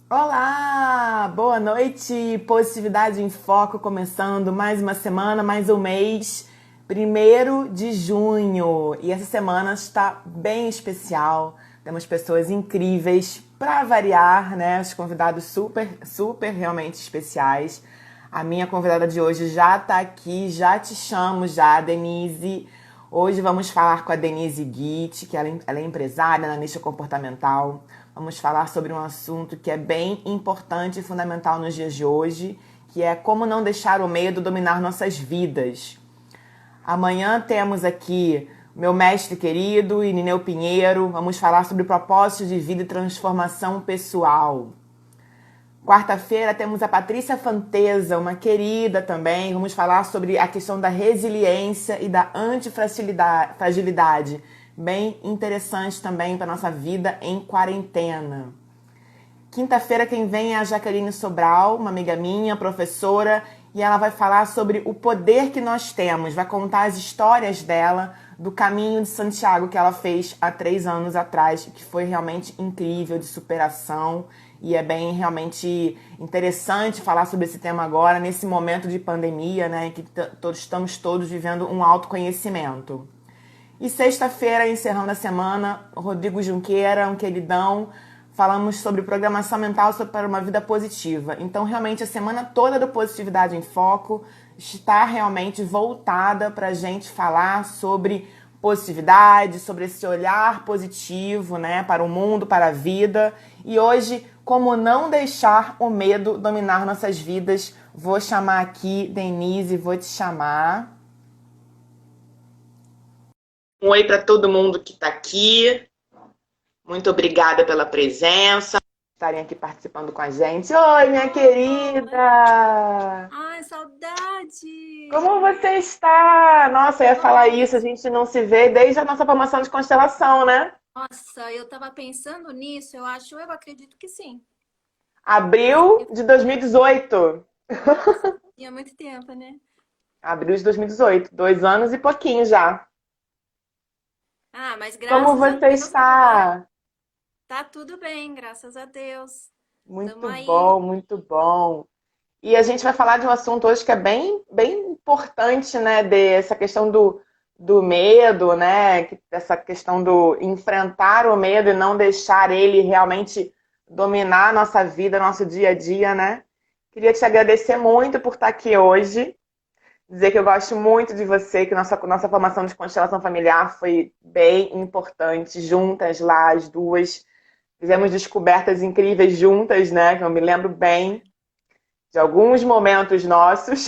Olá, boa noite. Positividade em Foco começando mais uma semana, mais um mês, 1º de junho. E essa semana está bem especial. Temos pessoas incríveis para variar, né? Os convidados super, super realmente especiais. A minha convidada de hoje já está aqui, já te chamo já, Denise. Hoje vamos falar com a Denise Guit, que ela é empresária, analista comportamental. Vamos falar sobre um assunto que é bem importante e fundamental nos dias de hoje, que é como não deixar o medo dominar nossas vidas. Amanhã temos aqui meu mestre querido, Irineu Pinheiro. Vamos falar sobre propósito de vida e transformação pessoal. Quarta-feira temos a Patrícia Fanteza, uma querida também. Vamos falar sobre a questão da resiliência e da antifragilidade. Bem interessante também para nossa vida em quarentena. Quinta-feira quem vem é a Jaqueline Sobral, uma amiga minha, professora, e ela vai falar sobre o poder que nós temos, vai contar as histórias dela, do caminho de Santiago que ela fez há 3 anos atrás, que foi realmente incrível, de superação, e é bem realmente interessante falar sobre esse tema agora, nesse momento de pandemia, né, que estamos todos vivendo um autoconhecimento. E sexta-feira, encerrando a semana, Rodrigo Junqueira, um queridão, falamos sobre programação mental para uma vida positiva. Então, realmente, a semana toda do Positividade em Foco está realmente voltada para a gente falar sobre positividade, sobre esse olhar positivo, né, para o mundo, para a vida. E hoje, como não deixar o medo dominar nossas vidas, vou chamar aqui, Denise, vou te chamar. Um oi para todo mundo que está aqui. Muito obrigada pela presença, estarem aqui participando com a gente. Oi, minha Oi! querida! Ai, Como saudade! você está? Nossa, eu ia falar isso, a Nossa, gente não se vê desde a nossa formação de constelação, né? nossa, eu tava pensando nisso, eu acredito que sim. Abril Porque, de 2018. nossa, tinha muito tempo, né? Abril de 2018, 2 anos e pouquinho já. Ah, mas Como graças a você Deus, tá, está? tá tudo bem, graças a Deus. Tamo Muito aí. bom, muito bom. E a gente vai falar de um assunto hoje que é bem, bem importante, né? Dessa questão do medo, né? Essa questão do enfrentar o medo e não deixar ele realmente dominar a nossa vida, nosso dia a dia, né? Queria te agradecer muito por estar aqui hoje. Dizer que eu gosto muito de você, que nossa formação de constelação familiar foi bem importante, juntas lá, as duas. Fizemos descobertas incríveis juntas, né? Que eu me lembro bem de alguns momentos nossos.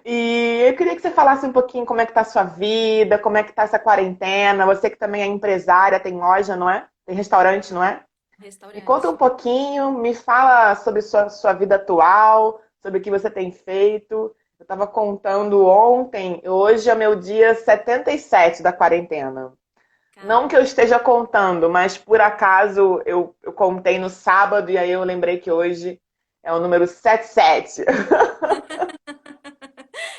E eu queria que você falasse um pouquinho como é que tá a sua vida, como é que tá essa quarentena. Você que também é empresária, tem loja, não é? Tem restaurante, não é? Me conta um Restaurante. pouquinho, me fala sobre sua vida atual, sobre o que você tem feito. Eu estava contando ontem, hoje é meu dia 77 da quarentena. Não que eu Caramba. esteja contando, mas por acaso eu contei no sábado e aí eu lembrei que hoje é o número 77.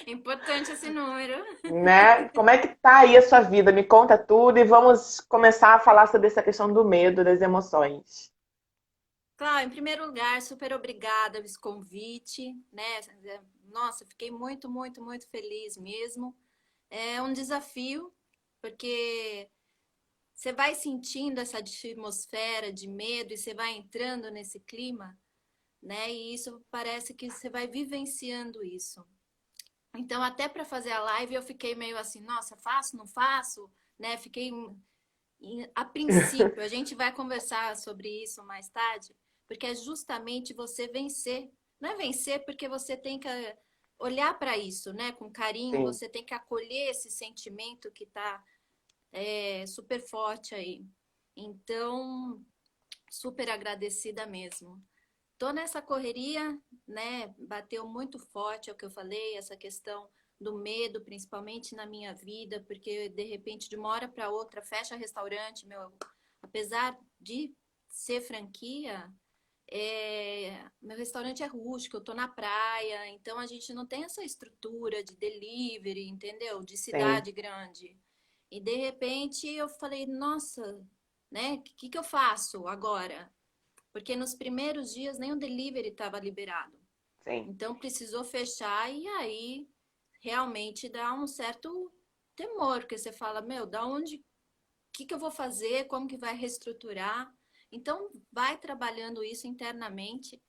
Importante esse número. Né? Como é que tá aí a sua vida? Me conta tudo e vamos começar a falar sobre essa questão do medo, das emoções. Claro, em primeiro lugar, super obrigada por esse convite, né? Nossa, fiquei muito, muito, muito feliz mesmo. É um desafio, porque você vai sentindo essa atmosfera de medo e você vai entrando nesse clima, né? E isso parece que você vai vivenciando isso. Então, até para fazer a live, eu fiquei meio assim, nossa, faço, não faço, né? Fiquei a princípio, a gente vai conversar sobre isso mais tarde, porque é justamente você vencer. Não é vencer porque você tem que olhar para isso, né? Com carinho, Sim. você tem que acolher esse sentimento que está super forte aí. Então, super agradecida mesmo. Tô nessa correria, né? Bateu muito forte, é o que eu falei, essa questão do medo, principalmente na minha vida, porque de repente, de uma hora para outra, fecha restaurante, meu, apesar de ser franquia, meu restaurante é rústico, eu tô na praia, então a gente não tem essa estrutura de delivery, entendeu? De Sim. cidade grande. E de repente eu falei, nossa, né? O que eu faço agora? porque nos primeiros dias nem o delivery estava liberado. Sim. Então precisou fechar e aí realmente dá um certo temor, porque você fala, meu, da onde, o que que eu vou fazer, como que vai reestruturar? Então vai trabalhando isso internamente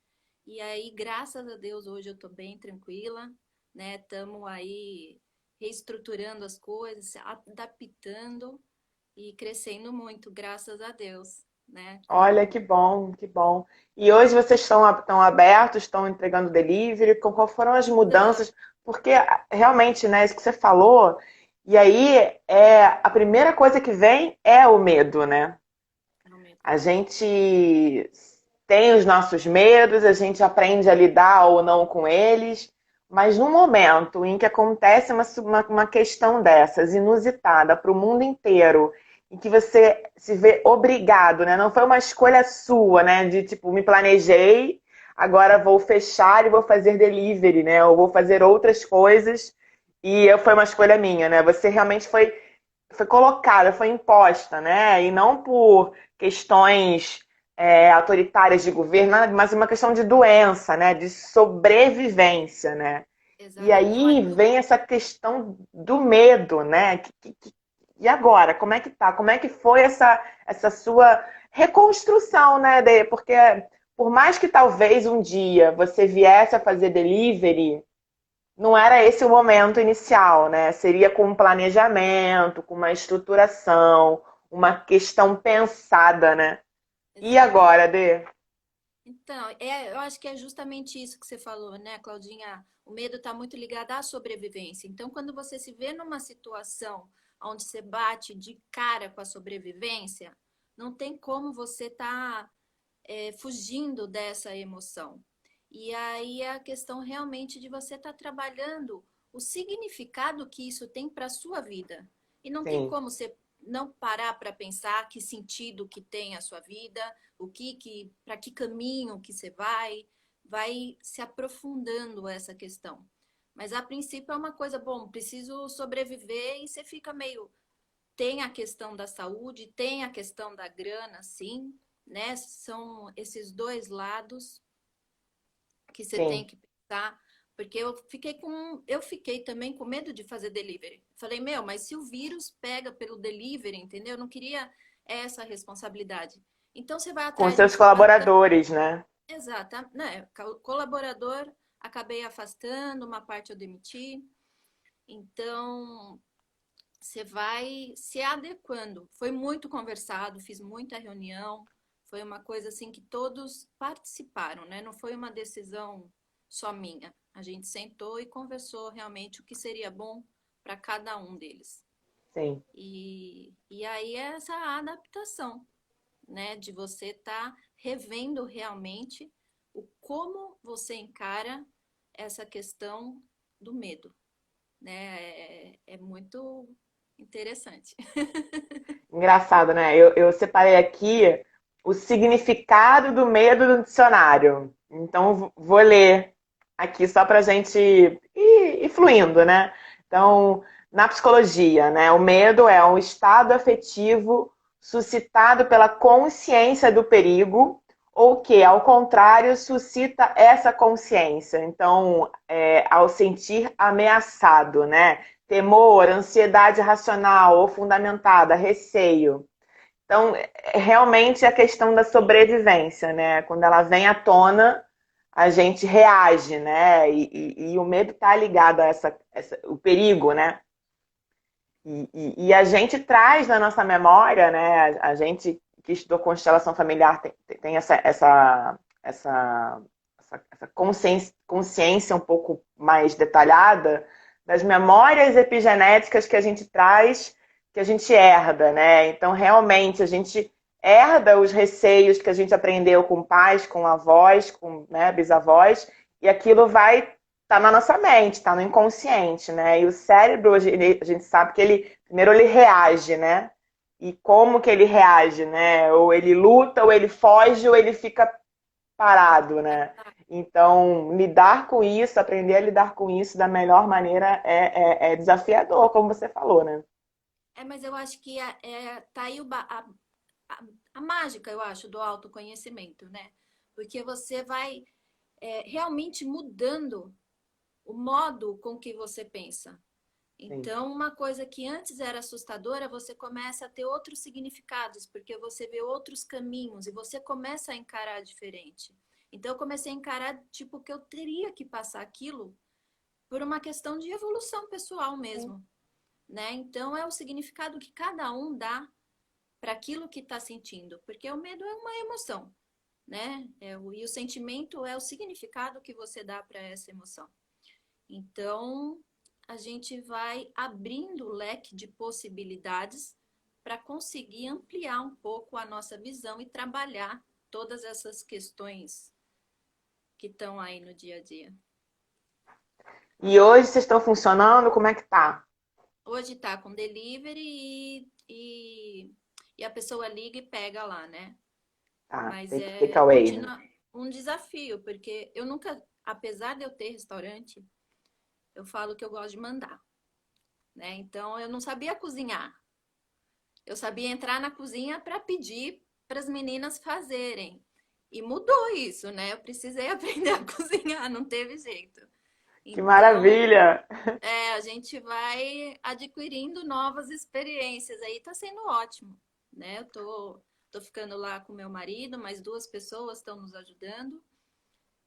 e aí, graças a Deus, hoje eu estou bem tranquila, né? Estamos aí reestruturando as coisas, se adaptando e crescendo muito, graças a Deus, né? Olha, Então, que bom, que bom. E hoje vocês estão abertos, estão entregando delivery? Qual foram as então, mudanças? Porque realmente, né, isso que você falou, e aí a primeira coisa que vem é o medo, né? realmente. A gente tem os nossos medos, a gente aprende a lidar ou não com eles, mas no momento em que acontece uma questão dessas, inusitada para o mundo inteiro, em que você se vê obrigado, né? Não foi uma escolha sua, né? De tipo, me planejei, agora vou fechar e vou fazer delivery, né? Ou vou fazer outras coisas e foi uma escolha minha, né? Você realmente foi colocada, foi imposta, né? E não por questões autoritárias de governo, mas uma questão de doença, né? De sobrevivência, né? E Exatamente. aí vem essa questão do medo, né? E agora? Como é que tá? Como é que foi essa sua reconstrução, né? Porque por mais que talvez um dia você viesse a fazer delivery, não era esse o momento inicial, né? Seria com um planejamento, com uma estruturação, uma questão pensada, né? E Exatamente. agora, Dê? Então, eu acho que é justamente isso que você falou, né, Claudinha? O medo está muito ligado à sobrevivência. Então, quando você se vê numa situação onde você bate de cara com a sobrevivência, não tem como você estar fugindo dessa emoção. E aí é a questão realmente de você estar trabalhando o significado que isso tem para a sua vida. E não tem Sim, como você não parar para pensar que sentido que tem a sua vida, para que caminho que você vai se aprofundando essa questão. Mas a princípio é uma coisa, bom, preciso sobreviver e você fica meio. Tem a questão da saúde, tem a questão da grana, sim, né? São esses dois lados que você tem sim. que pensar, porque eu fiquei também com medo de fazer delivery. Falei, meu, mas se o vírus pega pelo delivery, entendeu? Eu não queria essa responsabilidade. Então você vai Com atrás de seus informação. colaboradores, né? Exata, né? Colaborador, acabei afastando, uma parte eu demiti. Então, você vai se adequando. Foi muito conversado, fiz muita reunião, foi uma coisa assim que todos participaram, né? Não foi uma decisão só minha. A gente sentou e conversou realmente o que seria bom para cada um deles. Sim. E aí é essa adaptação, né? De você estar revendo realmente o como você encara essa questão do medo, né? É muito interessante. Engraçado, né? Eu separei aqui o significado do medo do dicionário. Então, vou ler aqui só para a gente ir fluindo, né? Então, na psicologia, né? O medo é um estado afetivo suscitado pela consciência do perigo ou que, ao contrário, suscita essa consciência. Então, ao sentir ameaçado, né? Temor, ansiedade racional ou fundamentada, receio. Então, realmente a questão da sobrevivência, né? Quando ela vem à tona, a gente reage, né? E o medo está ligado a o perigo, né? E a gente traz na nossa memória, né? A gente que estudou constelação familiar tem essa consciência um pouco mais detalhada das memórias epigenéticas que a gente traz, que a gente herda, né? Então, realmente, a gente herda os receios que a gente aprendeu com pais, com avós, com, né, bisavós, e aquilo vai tá na nossa mente, tá no inconsciente, né? E o cérebro, a gente sabe que primeiro ele reage, né? E como que ele reage, né? Ou ele luta, ou ele foge, ou ele fica parado, né? Então, lidar com isso, aprender a lidar com isso da melhor maneira é desafiador, como você falou, né? Mas eu acho que tá aí a mágica, eu acho, do autoconhecimento, né? Porque você vai realmente mudando o modo com que você pensa. Sim. Então, uma coisa que antes era assustadora, você começa a ter outros significados, porque você vê outros caminhos e você começa a encarar diferente. Então, eu comecei a encarar, tipo, que eu teria que passar aquilo por uma questão de evolução pessoal Sim. mesmo, né? Então, é o significado que cada um dá para aquilo que está sentindo, porque o medo é uma emoção, né? E o sentimento é o significado que você dá para essa emoção. Então, a gente vai abrindo o leque de possibilidades para conseguir ampliar um pouco a nossa visão e trabalhar todas essas questões que estão aí no dia a dia. E hoje vocês estão funcionando? Como é que tá? Hoje está com delivery e a pessoa liga e pega lá, né? Tá, Mas take é away, né? continua um desafio, porque eu nunca, apesar de eu ter restaurante, eu falo que eu gosto de mandar, né? Então eu não sabia cozinhar. Eu sabia entrar na cozinha para pedir para as meninas fazerem. E mudou isso, né? Eu precisei aprender a cozinhar, não teve jeito. Que Então, maravilha! a gente vai adquirindo novas experiências. Aí tá sendo ótimo, né? Tô ficando lá com meu marido, mais duas pessoas estão nos ajudando.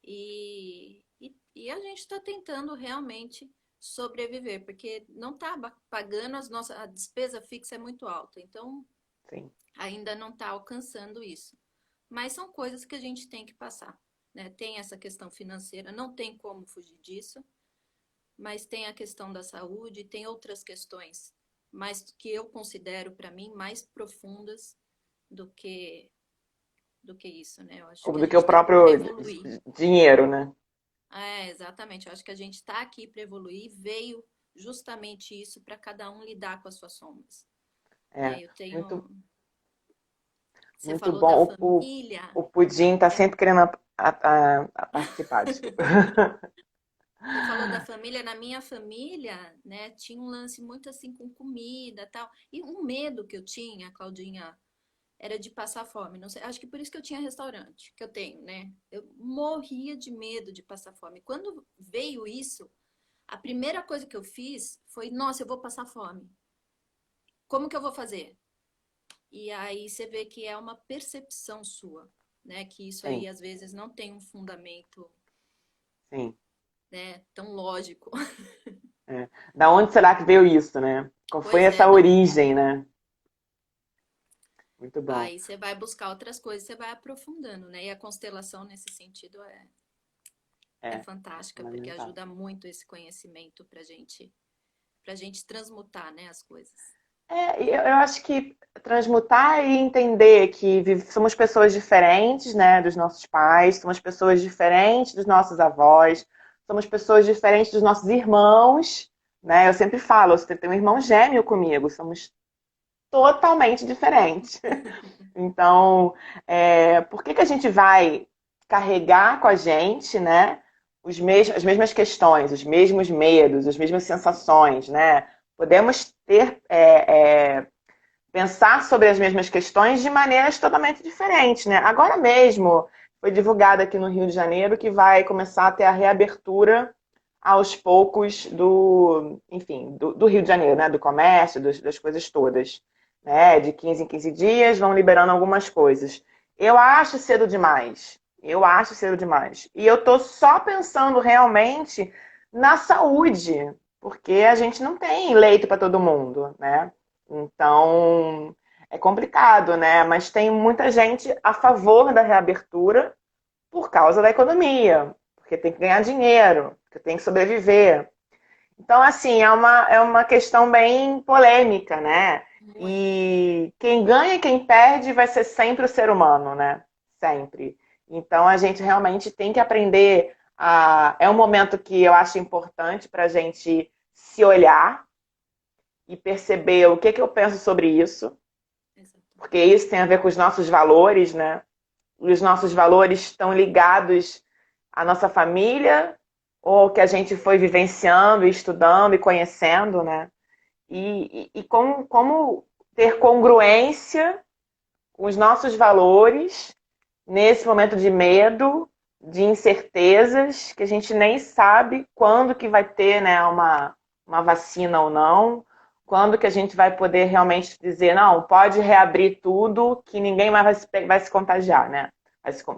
E a gente está tentando realmente sobreviver, porque não está pagando as nossas, a despesa fixa é muito alta, então Sim. ainda não está alcançando isso. Mas são coisas que a gente tem que passar, né? Tem essa questão financeira, não tem como fugir disso, mas tem a questão da saúde, tem outras questões, mas que eu considero para mim mais profundas do que do que isso, né? Eu acho que a Do que o gente está aqui para próprio evoluir. dinheiro, né? Exatamente. Eu acho que a gente está aqui para evoluir, veio justamente isso para cada um lidar com as suas sombras. É, Né? Eu tenho. muito, Você muito falou da bom. família. O Pudim tá É, sempre querendo a participar, desculpa. Você falou da família. Na minha família, né, tinha um lance muito assim com comida, tal. E um medo que eu tinha, Claudinha, era de passar fome. Não sei, acho que por isso que eu tinha restaurante, que eu tenho, né? Eu morria de medo de passar fome. Quando veio isso, a primeira coisa que eu fiz foi, nossa, eu vou passar fome. Como que eu vou fazer? E aí você vê que é uma percepção sua, né? Que isso Sim, aí às vezes não tem um fundamento, sim. né, tão lógico. É. Da onde será que veio isso, né? Qual foi Pois é, essa origem, né? Muito bom. aí você vai buscar outras coisas, você vai aprofundando, né? E a constelação nesse sentido é É, fantástica, porque fundamental. ajuda muito esse conhecimento pra gente transmutar, né, as coisas. É, e eu acho que transmutar e entender que somos pessoas diferentes, né, dos nossos pais, somos pessoas diferentes dos nossos avós, somos pessoas diferentes dos nossos irmãos, né? Eu sempre falo, você tem um irmão gêmeo comigo, somos totalmente diferentes. Então, por que que a gente vai carregar com a gente, né, as mesmas questões, os mesmos medos, as mesmas sensações, né? Podemos ter, pensar sobre as mesmas questões de maneiras totalmente diferentes, né? Agora mesmo foi divulgado aqui no Rio de Janeiro que vai começar a ter a reabertura aos poucos enfim, do Rio de Janeiro, né? Do comércio, das coisas todas, né? De 15 em 15 dias vão liberando algumas coisas. Eu acho cedo demais. Eu acho cedo demais. E eu tô só pensando realmente na saúde, porque a gente não tem leito para todo mundo, né? Então, é complicado, né? Mas tem muita gente a favor da reabertura por causa da economia, porque tem que ganhar dinheiro, porque tem que sobreviver. Então, assim, é uma questão bem polêmica, né? Muito. E quem ganha e quem perde vai ser sempre o ser humano, né? Sempre. Então, a gente realmente tem que aprender a. É um momento que eu acho importante para a gente se olhar e perceber o que, que eu penso sobre isso, porque Exatamente. isso tem a ver com os nossos valores, né? E os nossos valores estão ligados à nossa família ou que a gente foi vivenciando, estudando e conhecendo, né? E como ter congruência com os nossos valores, nesse momento de medo, de incertezas, que a gente nem sabe quando que vai ter, né, uma vacina ou não, quando que a gente vai poder realmente dizer, não, pode reabrir tudo, que ninguém mais vai se contagiar, né?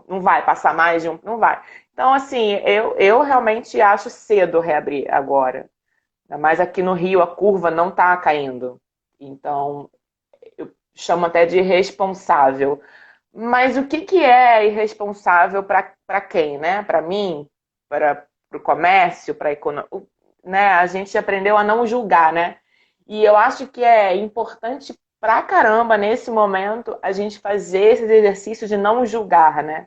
Não vai passar mais de um. Não vai. Então, assim, eu realmente acho cedo reabrir agora. Ainda mais aqui no Rio, a curva não está caindo. Então, eu chamo até de irresponsável. Mas o que, que é irresponsável para quem, né? Para mim, para o comércio, para a economia, né? A gente aprendeu a não julgar, né? E eu acho que é importante pra caramba nesse momento a gente fazer esses exercícios de não julgar, né?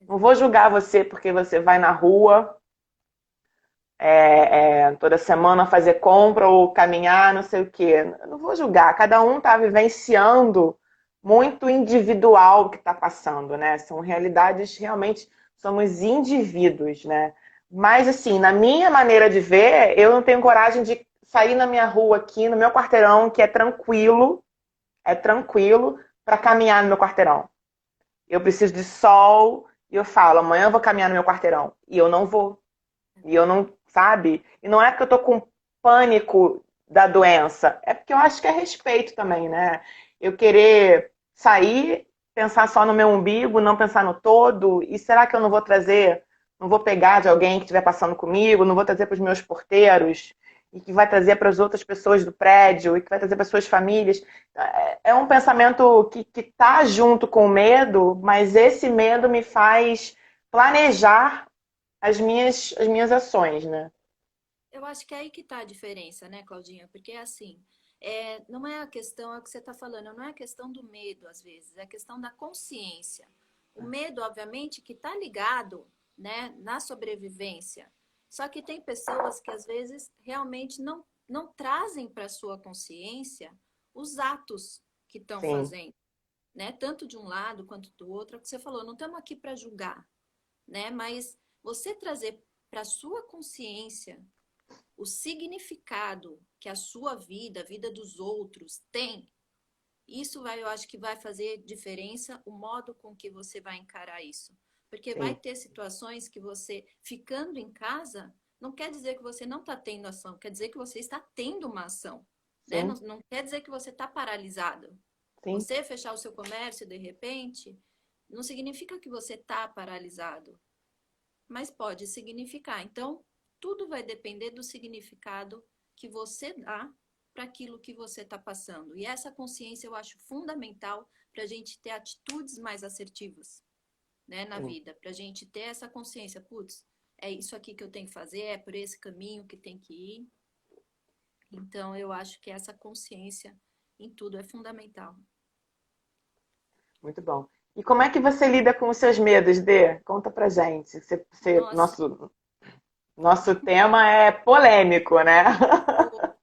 Não vou julgar você porque você vai na rua toda semana fazer compra ou caminhar, não sei o quê. Eu não vou julgar. Cada um está vivenciando muito individual o que está passando, né? São realidades realmente, somos indivíduos, né? Mas assim, na minha maneira de ver, eu não tenho coragem de sair na minha rua aqui, no meu quarteirão, que é tranquilo para caminhar no meu quarteirão. Eu preciso de sol e eu falo, amanhã eu vou caminhar no meu quarteirão. E eu não vou. E eu não, sabe? E não é porque eu tô com pânico da doença, é porque eu acho que é respeito também, né? Eu querer sair, pensar só no meu umbigo, não pensar no todo, e será que eu não vou trazer, não vou pegar de alguém que estiver passando comigo, não vou trazer para os meus porteiros, e que vai trazer para as outras pessoas do prédio, e que vai trazer para as suas famílias. É um pensamento que tá junto com o medo, mas esse medo me faz planejar as minhas ações, né? Eu acho que é aí que tá a diferença, né, Claudinha? Porque assim, não é a questão, é o que você está falando, não é a questão do medo, às vezes, é a questão da consciência. O medo, obviamente, que está ligado, né, na sobrevivência. Só que tem pessoas que às vezes realmente não trazem para sua consciência os atos que estão Sim, fazendo, né? Tanto de um lado quanto do outro, é o que você falou, não estamos aqui para julgar, né? Mas você trazer para sua consciência o significado que a sua vida, a vida dos outros tem, isso vai, eu acho que vai fazer diferença o modo com que você vai encarar isso. Porque vai sim, ter situações que você, ficando em casa, não quer dizer que você não está tendo ação, quer dizer que você está tendo uma ação. Né? Não, sim, não quer dizer que você está paralisado. sim, Você fechar o seu comércio de repente, não significa que você está paralisado, mas pode significar. Então, tudo vai depender do significado que você dá para aquilo que você está passando. E essa consciência eu acho fundamental para a gente ter atitudes mais assertivas, né, na sim. vida, para a gente ter essa consciência, putz, é isso aqui que eu tenho que fazer, é por esse caminho que tem que ir. Então, eu acho que essa consciência em tudo é fundamental. Muito bom. E como é que você lida com os seus medos, Dê? Conta pra gente. Nossa, Nosso tema é polêmico, né?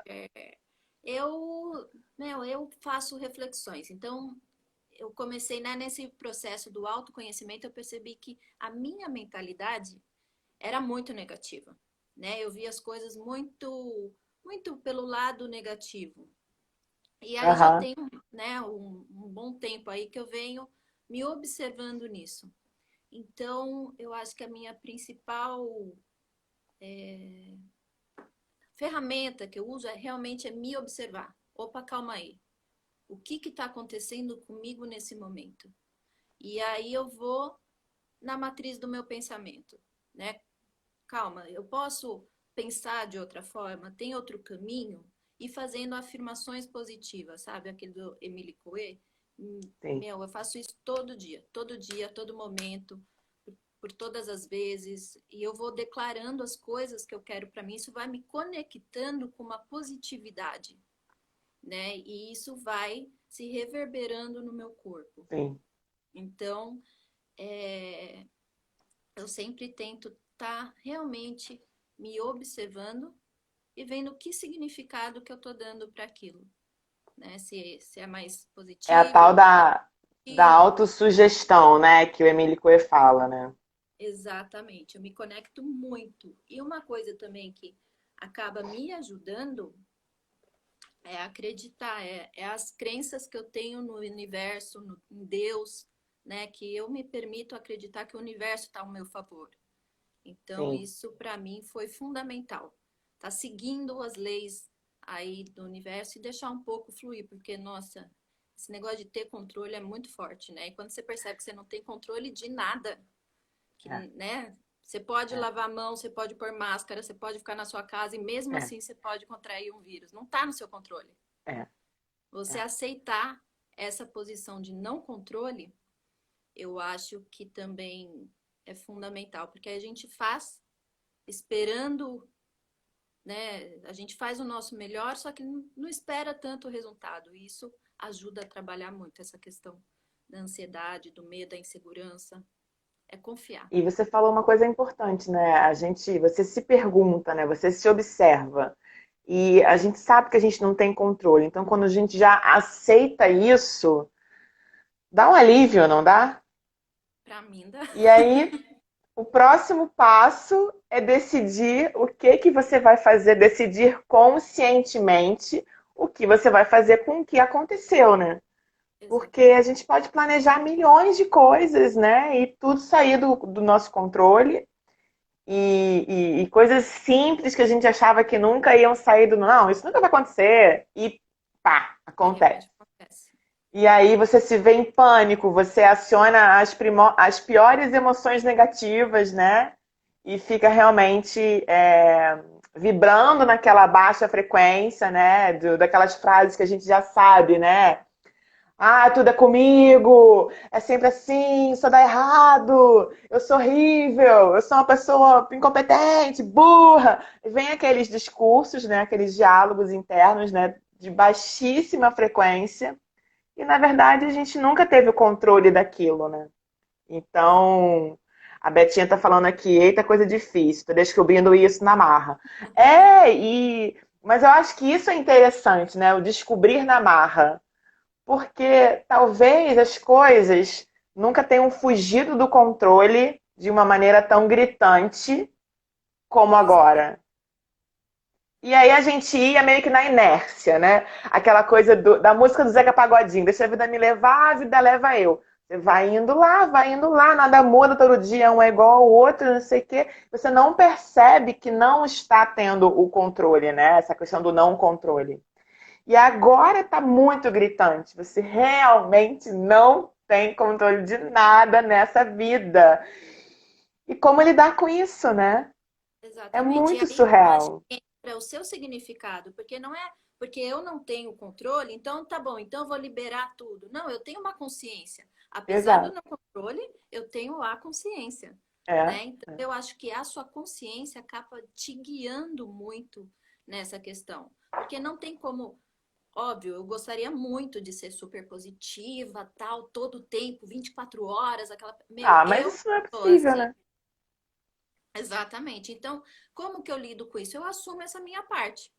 é, eu faço reflexões. Então, eu comecei, né, nesse processo do autoconhecimento, eu percebi que a minha mentalidade era muito negativa, né? Eu via as coisas muito pelo lado negativo. E aí já Aham, tem, né, um bom tempo aí que eu venho me observando nisso. Então, eu acho que a minha principal ferramenta que eu uso realmente é me observar. Opa, calma aí. O que está acontecendo comigo nesse momento? E aí eu vou na matriz do meu pensamento, né? Calma, eu posso pensar de outra forma, tem outro caminho, e fazendo afirmações positivas, sabe? Aquele do Emile Coué. sim, Meu, eu faço isso todo dia, todo momento, por todas as vezes, e eu vou declarando as coisas que eu quero para mim, isso vai me conectando com uma positividade, né? E isso vai se reverberando no meu corpo. sim. Então, é, eu sempre tento estar realmente me observando e vendo que significado que eu estou dando para aquilo, né? Se é mais É a tal positivo, da negativo. autossugestão, né? Que o Emile Coué fala, né? Exatamente, eu me conecto muito. E uma coisa também que acaba me ajudando É acreditar, é as crenças que eu tenho no universo, em Deus, né? Que eu me permito acreditar que o universo está ao meu favor. Então, Sim. isso para mim foi fundamental. Tá seguindo as leis aí do universo e deixar um pouco fluir, porque, nossa, esse negócio de ter controle é muito forte, né? E quando você percebe que você não tem controle de nada, que, É, né? Você pode é, lavar a mão, você pode pôr máscara, você pode ficar na sua casa e mesmo é, assim você pode contrair um vírus. Não está no seu controle. é, Você é. aceitar essa posição de não controle, eu acho que também é fundamental, porque a gente faz esperando, né? A gente faz o nosso melhor, só que não espera tanto o resultado. E isso ajuda a trabalhar muito essa questão da ansiedade, do medo, da insegurança. É confiar. E você falou uma coisa importante, né? Você se pergunta, né? Você se observa. E a gente sabe que a gente não tem controle. Então, quando a gente já aceita isso, dá um alívio, não dá? Para mim, dá. E aí, o próximo passo é decidir o que que você vai fazer, decidir conscientemente o que você vai fazer com o que aconteceu, né? Porque a Exatamente. gente pode planejar milhões de coisas, né? E tudo sair do nosso controle. E coisas simples que a gente achava que nunca iam sair do. Não, isso nunca vai acontecer. E pá, De acontece. repente acontece. E aí você se vê em pânico, você aciona as piores emoções negativas, né? E fica realmente vibrando naquela baixa frequência, né? Daquelas frases que a gente já sabe, né? Ah, tudo é comigo, é sempre assim, só dá errado, eu sou horrível, eu sou uma pessoa incompetente, burra. E vem aqueles discursos, né? Aqueles diálogos internos, né? De baixíssima frequência e, na verdade, a gente nunca teve o controle daquilo, né? Então, a Betinha tá falando aqui, eita, coisa difícil, tô descobrindo isso na marra. Mas eu acho que isso é interessante, né? O descobrir na marra. Porque talvez as coisas nunca tenham fugido do controle de uma maneira tão gritante como Exato. agora. E aí a gente ia meio que na inércia, né? Aquela coisa da música do Zeca Pagodinho, deixa a vida me levar, a vida leva eu. Você vai indo lá, nada muda todo dia, um é igual ao outro, não sei o quê. Você não percebe que não está tendo o controle, né? Essa questão do não controle. E agora está muito gritante. Você realmente não tem controle de nada nessa vida. E como lidar com isso, né? É Exatamente. E muito aí eu acho surreal. que entra o seu significado, porque não é porque eu não tenho controle, então tá bom, então eu vou liberar tudo. Não, eu tenho uma consciência. Apesar do Exato. não controle, eu tenho a consciência, É. né? Então eu acho que a sua consciência acaba te guiando muito nessa questão, porque não tem como, óbvio, eu gostaria muito de ser super positiva, tal, todo o tempo, 24 horas, aquela, meu, Ah, mas eu isso não é tô possível, assim. né? Exatamente. Então, como que eu lido com isso? Eu assumo essa minha parte,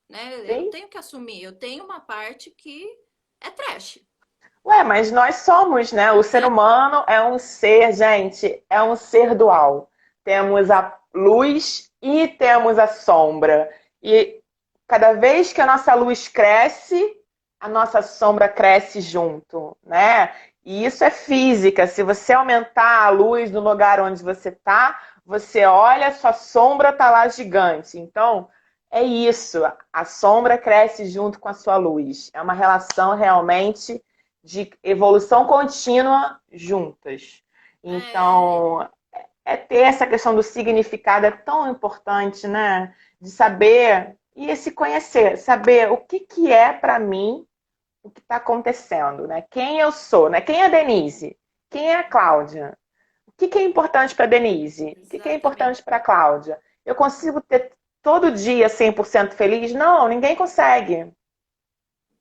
né? Eu Sim. tenho que assumir. Eu tenho uma parte que é trash, Ué, mas nós somos, né? O ser né? humano é um ser, gente, é um ser dual. Temos a luz e temos a sombra. E cada vez que a nossa luz cresce, a nossa sombra cresce junto, né? E isso é física. Se você aumentar a luz no lugar onde você está, você olha, sua sombra está lá gigante. Então, é isso. A sombra cresce junto com a sua luz. É uma relação realmente de evolução contínua juntas. É, Então, ter essa questão do significado é tão importante, né? De saber e se conhecer, saber o que, que é para mim o que está acontecendo, né? Quem eu sou, né? Quem é a Denise? Quem é a Cláudia? O que, que é importante para a Denise? O que, que é exatamente. importante para a Cláudia? Eu consigo ter todo dia 100% feliz? Não, ninguém consegue.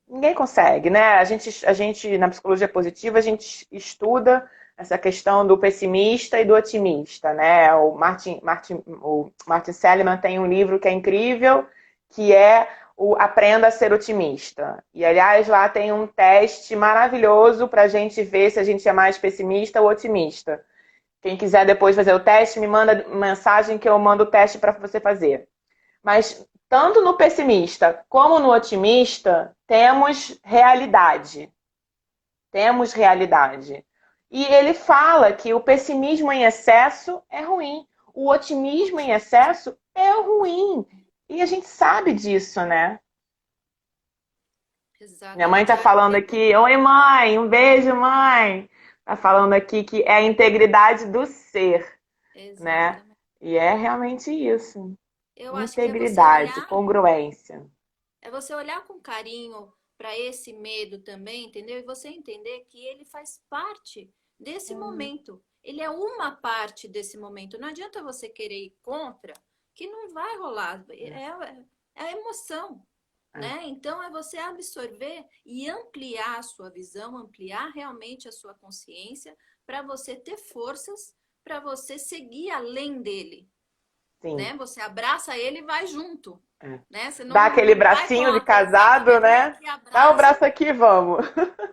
Ninguém consegue, né? A gente, na psicologia positiva, a gente estuda essa questão do pessimista e do otimista, né? O Martin Seligman tem um livro que é incrível, que é o Aprenda a Ser Otimista. E, aliás, lá tem um teste maravilhoso para a gente ver se a gente é mais pessimista ou otimista. Quem quiser depois fazer o teste, me manda mensagem que eu mando o teste para você fazer. Mas tanto no pessimista como no otimista, temos realidade. Temos realidade. E ele fala que o pessimismo em excesso é ruim, o otimismo em excesso é ruim. E a gente sabe disso, né? Minha mãe tá Exatamente. falando aqui, oi mãe, um beijo, mãe. Tá falando aqui que é a integridade do ser, né? Exatamente. E é realmente isso. Eu acho que Integridade, congruência. é você olhar com carinho para esse medo também, entendeu? E você entender que ele faz parte desse momento. Ele é uma parte desse momento. Não adianta você querer ir contra, que não vai rolar. É a emoção, É, né? Então é você absorver e ampliar a sua visão, ampliar realmente a sua consciência para você ter forças para você seguir além dele, sim. né? Você abraça ele e vai junto, É. né? Você Dá aquele não vai bracinho de contra, casado, exatamente, né? né? Que Dá o abraça. braço aqui, vamos.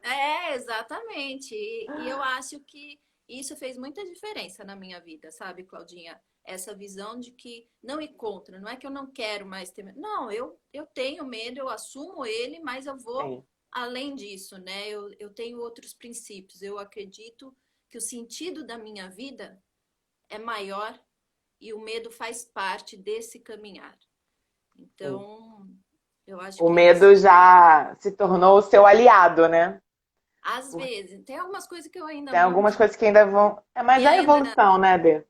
É, exatamente. E eu acho que isso fez muita diferença na minha vida, sabe, Claudinha? Essa visão de que não ir contra, não é que eu não quero mais ter medo. Não, eu tenho medo, eu assumo ele, mas eu vou Sim. além disso, né? Eu tenho outros princípios. Eu acredito que o sentido da minha vida é maior e o medo faz parte desse caminhar. Sim. Então, eu acho O que é isso. medo já se tornou o seu aliado, né? Às vezes, tem algumas coisas que eu ainda Tem não. algumas coisas que ainda vão. É, mas Que é a ainda. evolução, né, Dê?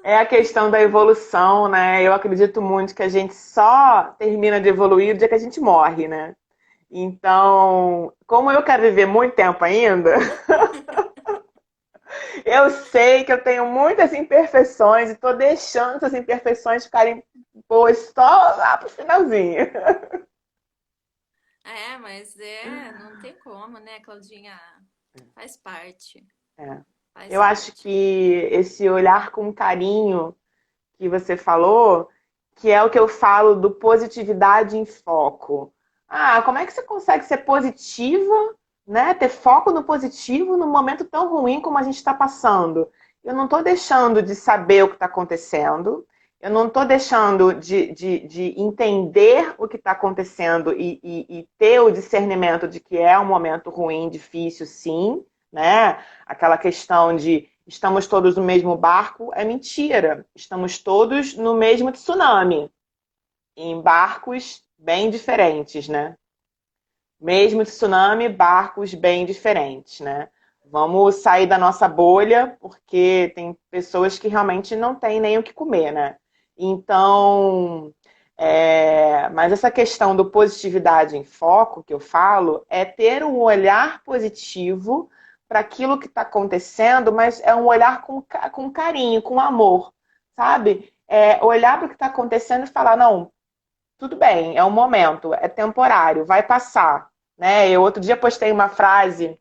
É a questão da evolução, né? Eu acredito muito que a gente só termina de evoluir o dia que a gente morre, né? Então, como eu quero viver muito tempo ainda, eu sei que eu tenho muitas imperfeições e tô deixando essas imperfeições ficarem boas só lá pro finalzinho. É, mas não tem como, né, Claudinha? Faz parte, É. faz Eu acho parte. que esse olhar com carinho que você falou, que é o que eu falo do positividade em foco. Ah, como é que você consegue ser positiva, né? Ter foco no positivo num momento tão ruim como a gente está passando? Eu não estou deixando de saber o que está acontecendo, eu não estou deixando de entender o que está acontecendo e ter o discernimento de que é um momento ruim, difícil, sim, né? Aquela questão de estamos todos no mesmo barco é mentira. Estamos todos no mesmo tsunami, em barcos bem diferentes, né? Mesmo tsunami, barcos bem diferentes, né? Vamos sair da nossa bolha, porque tem pessoas que realmente não têm nem o que comer, né? Então, mas essa questão do positividade em foco que eu falo é ter um olhar positivo para aquilo que está acontecendo, mas é um olhar com carinho, com amor, sabe? É olhar para o que está acontecendo e falar, não, tudo bem, é um momento, é temporário, vai passar, né? Eu outro dia postei uma frase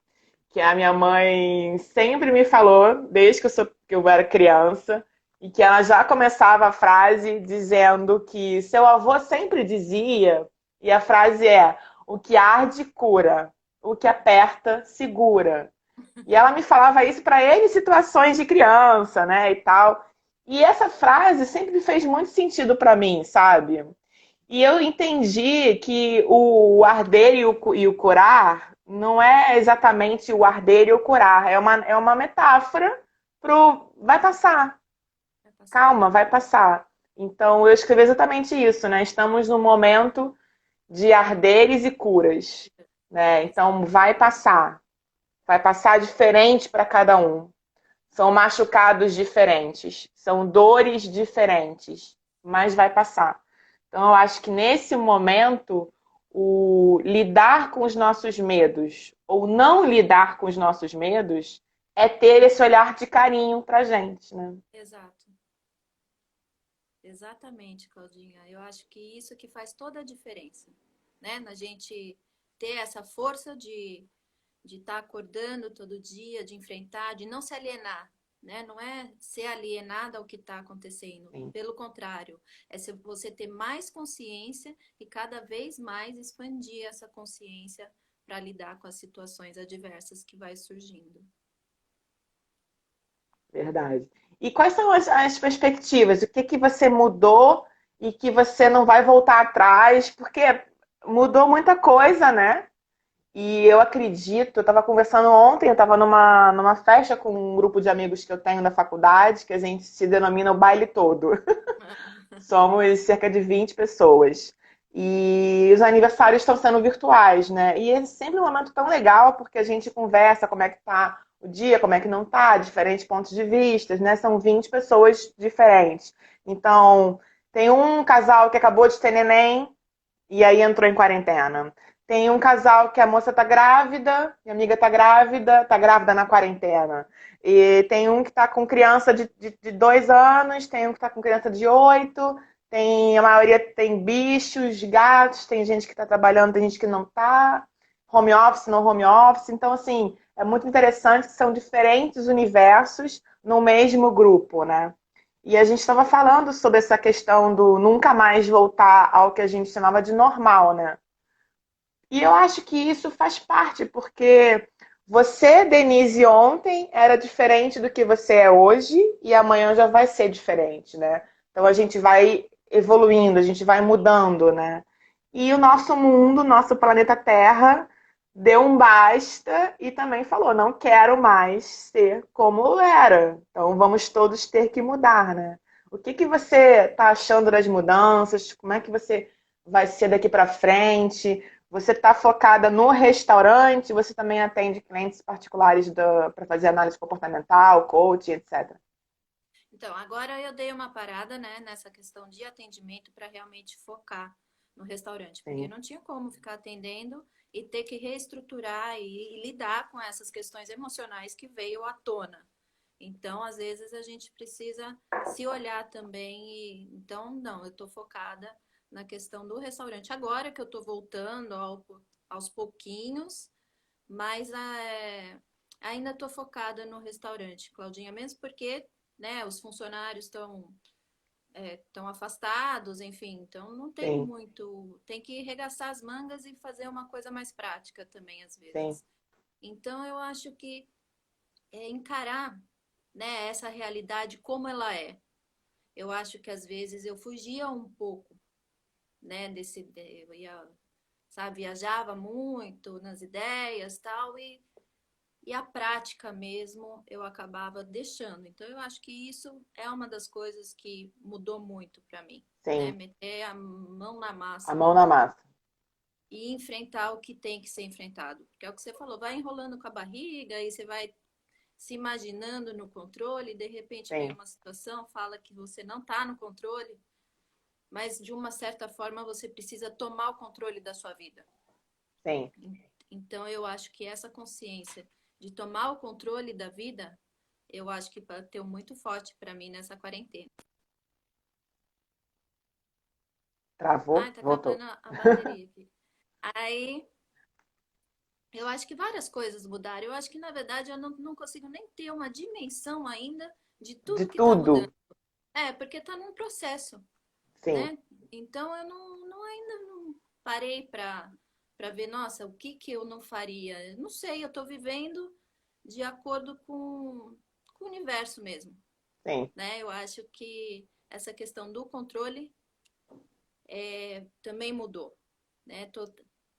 que a minha mãe sempre me falou desde que eu era criança e que ela já começava a frase dizendo que seu avô sempre dizia, e a frase é: o que arde cura, o que aperta segura. E ela me falava isso para ele em situações de criança, né, e tal. E essa frase sempre fez muito sentido para mim, sabe? E eu entendi que o arder e o curar não é exatamente o arder e o curar, é uma metáfora pro vai passar, Vai passar. calma, vai passar. Então eu escrevi exatamente isso, né? Estamos num momento de arderes e curas, né? Então vai passar diferente para cada um. São machucados diferentes, são dores diferentes, mas vai passar. Então, eu acho que nesse momento, o lidar com os nossos medos ou não lidar com os nossos medos é ter esse olhar de carinho pra gente, né? Exato. Exatamente, Claudinha. Eu acho que isso que faz toda a diferença, né? Na gente ter essa força de estar acordando todo dia, de enfrentar, de não se alienar, né? Não é ser alienada ao que está acontecendo. Sim. Pelo contrário, é você ter mais consciência e cada vez mais expandir essa consciência para lidar com as situações adversas que vai surgindo. Verdade. E quais são as perspectivas? O que que você mudou e que você não vai voltar atrás? Porque mudou muita coisa, né? E eu acredito, eu estava conversando ontem, eu estava numa festa com um grupo de amigos que eu tenho da faculdade, que a gente se denomina o baile todo. Somos cerca de 20 pessoas. E os aniversários estão sendo virtuais, né? E é sempre um momento tão legal, porque a gente conversa como é que tá o dia, como é que não tá, diferentes pontos de vista, né? São 20 pessoas diferentes. Então, tem um casal que acabou de ter neném e aí entrou em quarentena. Tem um casal que a moça minha amiga tá grávida na quarentena. E tem um que tá com criança de 2 anos, tem um que tá com criança de 8, tem, a maioria tem bichos, gatos, tem gente que tá trabalhando, tem gente que não tá, home office, não home office. Então, assim, é muito interessante que são diferentes universos no mesmo grupo, né? E a gente estava falando sobre essa questão do nunca mais voltar ao que a gente chamava de normal, né? E eu acho que isso faz parte, porque você, Denise, ontem era diferente do que você é hoje e amanhã já vai ser diferente, né? Então a gente vai evoluindo, a gente vai mudando, né? E o nosso mundo, nosso planeta Terra, deu um basta e também falou: não quero mais ser como era. Então vamos todos ter que mudar, né? O que que você está achando das mudanças? Como é que você vai ser daqui para frente? Você está focada no restaurante? Você também atende clientes particulares para fazer análise comportamental, coaching, etc. Então, agora eu dei uma parada, né, nessa questão de atendimento para realmente focar no restaurante, porque Sim, não tinha como ficar atendendo e ter que reestruturar e lidar com essas questões emocionais que veio à tona. Então, às vezes a gente precisa se olhar também e então, não, eu estou focada na questão do restaurante. Agora que eu estou voltando aos pouquinhos, mas ainda estou focada no restaurante, Claudinha, mesmo porque, né, os funcionários estão afastados, enfim, então não tem sim, muito, tem que regaçar as mangas e fazer uma coisa mais prática também às sim, vezes. Então eu acho que encarar, né, essa realidade como ela é. Eu acho que às vezes eu fugia um pouco, né, eu ia, sabe, viajava muito nas ideias, tal, e a prática mesmo eu acabava deixando. Então eu acho que isso é uma das coisas que mudou muito para mim, né? sim. Meter a mão na A massa mão na massa. e enfrentar o que tem que ser enfrentado. Porque é o que você falou, vai enrolando com a barriga e você vai se imaginando no controle, e de repente vem Sim, uma situação, fala que você não está no controle, mas de uma certa forma você precisa tomar o controle da sua vida. sim. Então eu acho que essa consciência de tomar o controle da vida, eu acho que bateu muito forte para mim nessa quarentena. Ai, Travou? tá Voltou. acabando a bateria aqui. Aí eu acho que várias coisas mudaram. Eu acho que, na verdade, eu não consigo nem ter uma dimensão ainda de De tudo que está mudando. tudo. É, porque está num processo, Sim, né? Então eu ainda não parei para ver, nossa, o que que eu não faria? Eu não sei, eu estou vivendo de acordo com o universo mesmo, sim. né? Eu acho que essa questão do controle também mudou, né? Tô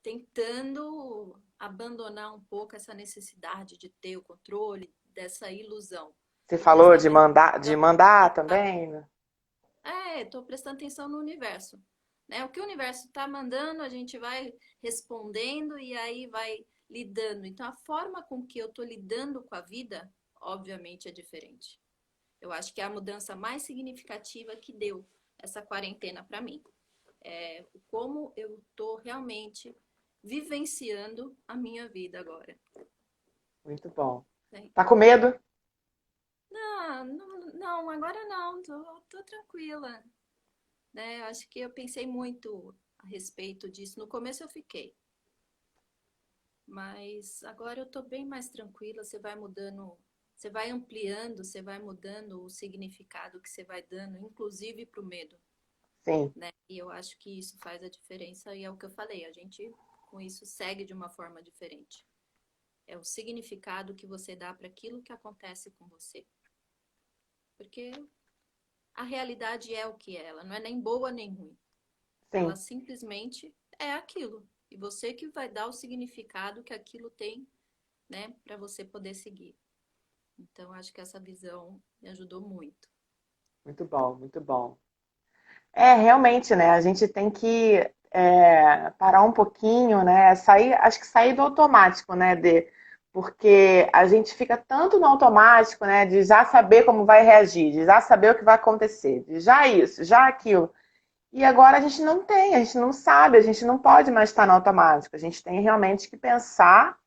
tentando abandonar um pouco essa necessidade de ter o controle, dessa ilusão Você e falou prestar mais de atenção. mandar também? Estou prestando atenção no universo. Né? O que o universo está mandando, a gente vai respondendo e aí vai lidando. Então, a forma com que eu estou lidando com a vida, obviamente, é diferente. Eu acho que é a mudança mais significativa que deu essa quarentena para mim. É como eu estou realmente vivenciando a minha vida agora. Muito bom. Né? Tá com medo? Não, agora não, tô tranquila. Né? Acho que eu pensei muito a respeito disso. No começo eu fiquei, mas agora eu estou bem mais tranquila. Você vai mudando, você vai ampliando, você vai mudando o significado que você vai dando, inclusive para o medo, Sim, né? E eu acho que isso faz a diferença e é o que eu falei. A gente com isso segue de uma forma diferente. É o significado que você dá para aquilo que acontece com você. Porque a realidade é o que é, ela não é nem boa nem ruim. Ela Sim, simplesmente é aquilo. E você que vai dar o significado que aquilo tem, né, para você poder seguir. Então, acho que essa visão me ajudou muito. muito bom, muito bom. É, realmente, né? A gente tem que parar um pouquinho, né? Sair, acho que sair do automático, né? Porque a gente fica tanto no automático, né? De já saber como vai reagir, de já saber o que vai acontecer, de já isso, já aquilo. E agora a gente não tem, a gente não sabe, a gente não pode mais estar no automático. A gente tem realmente que pensar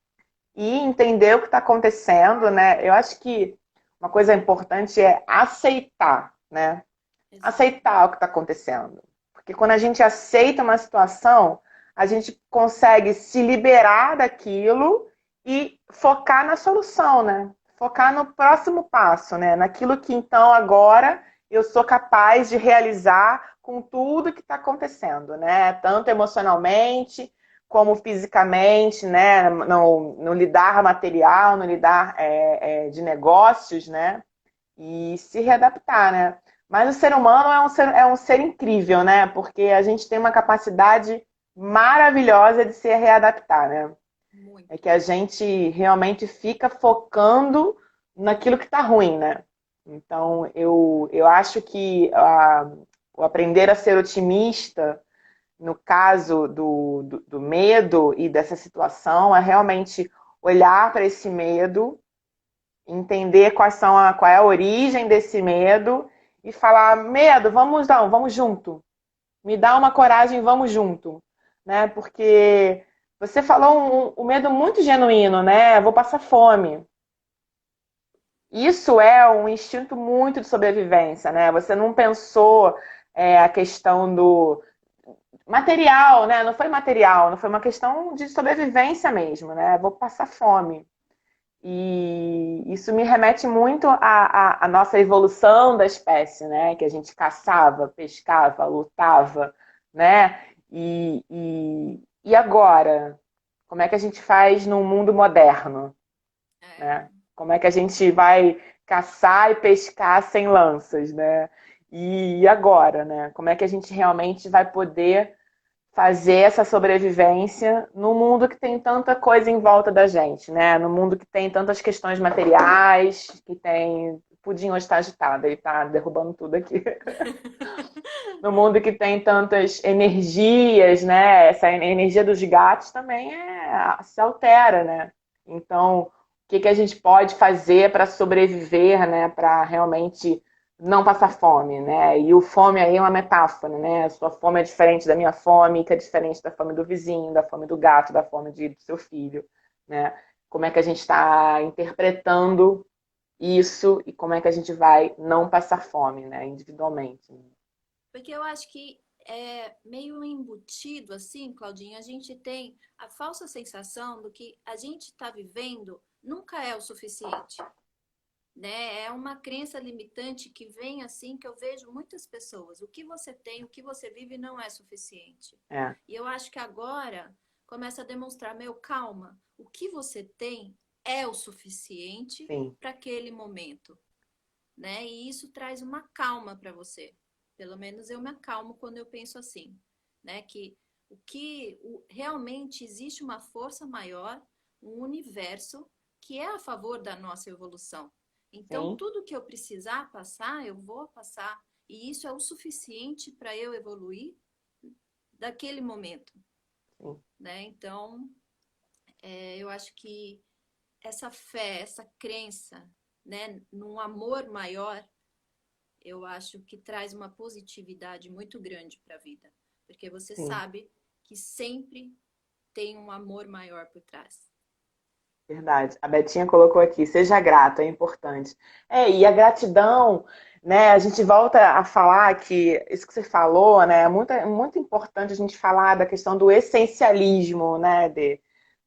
e entender o que está acontecendo, né? Eu acho que uma coisa importante é aceitar, né? Exato. Aceitar o que está acontecendo. Porque quando a gente aceita uma situação, a gente consegue se liberar daquilo e focar na solução, né? Focar no próximo passo, né? Naquilo que então agora eu sou capaz de realizar com tudo que está acontecendo, né? Tanto emocionalmente como fisicamente, né? No lidar material, no lidar de negócios, né? E se readaptar, né? Mas o ser humano é um ser incrível, né? Porque a gente tem uma capacidade maravilhosa de se readaptar, né? É Muito. que a gente realmente fica focando naquilo que está ruim, né? Então, eu acho que o aprender a ser otimista, no caso do medo e dessa situação, é realmente olhar para esse medo, entender qual é a origem desse medo e falar, medo, vamos junto. Me dá uma coragem, vamos junto, né? Porque você falou um medo muito genuíno, né? Vou passar fome. Isso é um instinto muito de sobrevivência, né? Você não pensou a questão do material, né? Não foi material, não foi uma questão de sobrevivência mesmo, né? Vou passar fome. E isso me remete muito à nossa evolução da espécie, né? Que a gente caçava, pescava, lutava, né? E agora? Como é que a gente faz num mundo moderno, É, né? Como é que a gente vai caçar e pescar sem lanças, né? E agora, né? Como é que a gente realmente vai poder fazer essa sobrevivência no mundo que tem tanta coisa em volta da gente, né? No mundo que tem tantas questões materiais, que tem... Pudim hoje está agitado, ele está derrubando tudo aqui. No mundo que tem tantas energias, né? Essa energia dos gatos também se altera, né? Então, o que a gente pode fazer para sobreviver, né? Para realmente não passar fome, né? E o fome aí é uma metáfora, né? A sua fome é diferente da minha fome, que é diferente da fome do vizinho, da fome do gato, da fome do seu filho, né? Como é que a gente está interpretando isso e como é que a gente vai não passar fome, né? Individualmente. porque eu acho que é meio embutido assim, Claudinha, a gente tem a falsa sensação do que a gente está vivendo nunca é o suficiente, né? É uma crença limitante que vem assim, que eu vejo muitas pessoas. O que você tem, o que você vive não é suficiente. É, E eu acho que agora começa a demonstrar, meu, calma, o que você tem é o suficiente sim, para aquele momento, né? E isso traz uma calma para você. Pelo menos eu me acalmo quando eu penso assim, né? Que realmente existe uma força maior, um universo que é a favor da nossa evolução. Então, sim, tudo que eu precisar passar, eu vou passar. E isso é o suficiente para eu evoluir daquele momento, sim. né? Então, eu acho que essa fé, essa crença, né, num amor maior, eu acho que traz uma positividade muito grande para a vida, porque você Sim, sabe que sempre tem um amor maior por trás. verdade. A Betinha colocou aqui, seja grato, é importante. E a gratidão, né? A gente volta a falar que isso que você falou, né? É muito importante a gente falar da questão do essencialismo, né?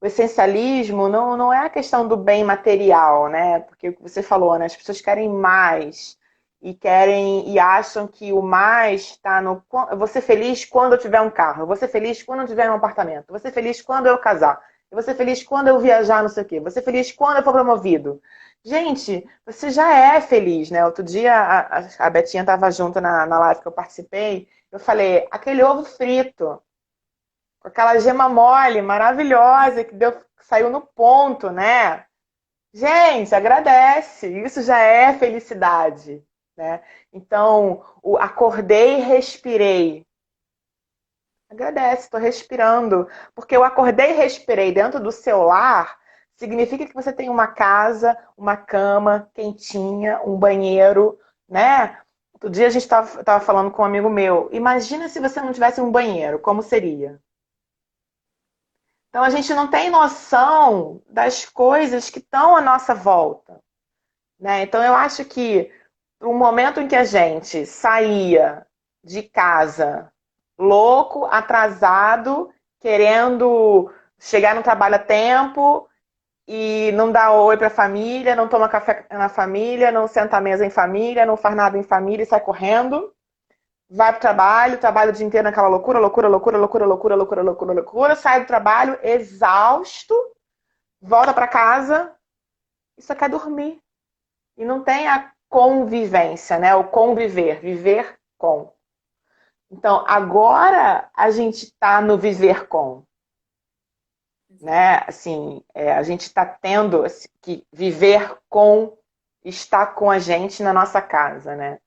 O essencialismo não é a questão do bem material, né? Porque o que você falou, né? As pessoas querem mais e querem e acham que o mais está no. Eu vou ser feliz quando eu tiver um carro, eu vou ser feliz quando eu tiver um apartamento, eu vou ser feliz quando eu casar. Eu vou ser feliz quando eu viajar, não sei o quê. Vou ser feliz quando eu for promovido. Gente, você já é feliz, né? Outro dia a Betinha estava junto na live que eu participei. Eu falei, aquele ovo frito, com aquela gema mole, maravilhosa, que saiu no ponto, né? Gente, agradece. Isso já é felicidade, né? Então, o acordei e respirei. Agradece, estou respirando. Porque eu acordei e respirei dentro do seu lar, significa que você tem uma casa, uma cama quentinha, um banheiro, né? Outro dia a gente estava falando com um amigo meu. Imagina se você não tivesse um banheiro, como seria? Então a gente não tem noção das coisas que estão à nossa volta, né? Então eu acho que o momento em que a gente saía de casa louco, atrasado, querendo chegar no trabalho a tempo e não dá oi para a família, não toma café na família, não senta à mesa em família, não faz nada em família e sai correndo. Vai pro trabalho, trabalha o dia inteiro naquela loucura, loucura, loucura, loucura, loucura, loucura, loucura, loucura, sai do trabalho exausto, volta para casa e só quer dormir. E não tem a convivência, né? O conviver, viver com. Então, agora a gente está no viver com, né? Assim, a gente está tendo assim, que viver com, estar com a gente na nossa casa, né?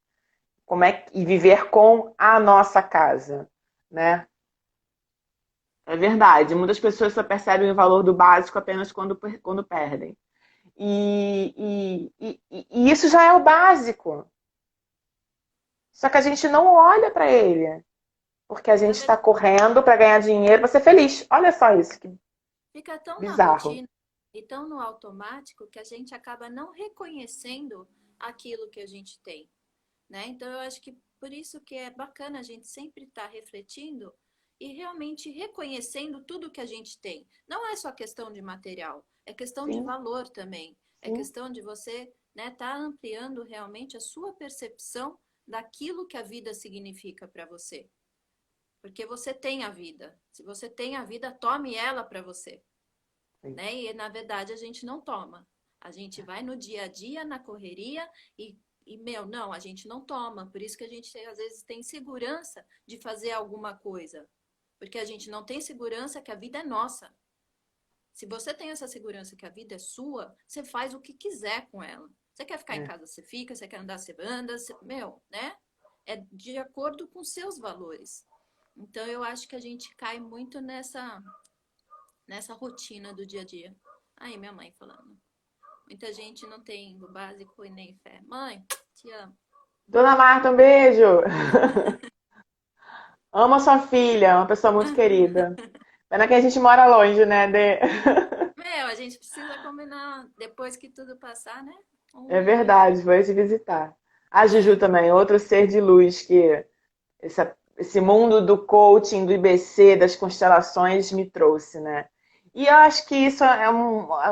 E viver com a nossa casa, né? É verdade. Muitas pessoas só percebem o valor do básico apenas quando perdem. E isso já é o básico. Só que a gente não olha para ele. Porque a Na gente está verdade, correndo para ganhar dinheiro, para ser feliz. Olha só isso, que fica tão na bizarro. rotina e tão no automático que a gente acaba não reconhecendo aquilo que a gente tem, né? Então eu acho que por isso que é bacana a gente sempre estar refletindo e realmente reconhecendo tudo que a gente tem. Não é só questão de material, é questão de Sim, valor também. É sim, questão de você, né, tá ampliando realmente a sua percepção daquilo que a vida significa para você. Porque você tem a vida. Se você tem a vida, tome ela para você, sim. né? E na verdade a gente não toma. A gente vai no dia a dia, na correria meu, não, a gente não toma. Por isso que a gente às vezes tem segurança de fazer alguma coisa. Porque a gente não tem segurança que a vida é nossa. Se você tem essa segurança que a vida é sua, você faz o que quiser com ela. Você quer ficar em É. casa, você fica. Você quer andar, você anda. Meu, né? É de acordo com seus valores. Então eu acho que a gente cai muito nessa rotina do dia a dia. Aí minha mãe falando. Muita gente não tem o básico e nem fé. Mãe, te amo. Dona Marta, um beijo. Amo a sua filha, é uma pessoa muito querida. Pena que a gente mora longe, né, Dê? Meu, a gente precisa combinar depois que tudo passar, né? É Um ir. verdade, vou te visitar. A Juju também, outro ser de luz que esse mundo do coaching, do IBC, das constelações me trouxe, né? E eu acho que isso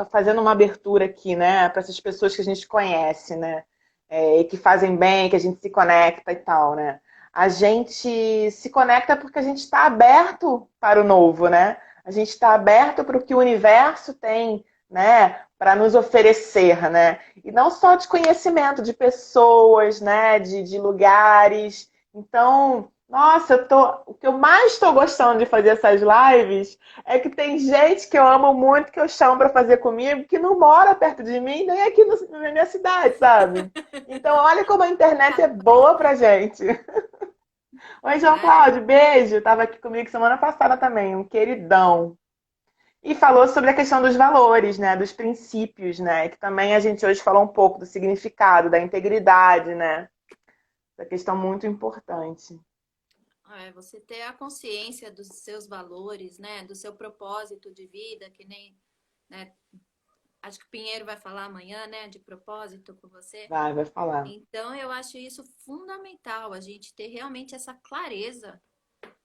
fazendo uma abertura aqui, né, para essas pessoas que a gente conhece, né? E que fazem bem, que a gente se conecta e tal, né? A gente se conecta porque a gente está aberto para o novo, né? A gente está aberto para o que o universo tem, né, para nos oferecer, né? E não só de conhecimento, de pessoas, né, de lugares. Então, nossa, o que eu mais estou gostando de fazer essas lives é que tem gente que eu amo muito, que eu chamo para fazer comigo, que não mora perto de mim, nem aqui na minha cidade, sabe? Então, olha como a internet é boa pra gente. Oi, João Né? Cláudio, beijo. Tava aqui comigo semana passada também, um queridão. E falou sobre a questão dos valores, né, dos princípios, né, que também a gente hoje falou um pouco do significado, da integridade, né, essa questão muito importante. Você ter a consciência dos seus valores, né? Do seu propósito de vida, que nem, né? Acho que o Pinheiro vai falar amanhã, né? De propósito com você. Vai falar. Então, eu acho isso fundamental, a gente ter realmente essa clareza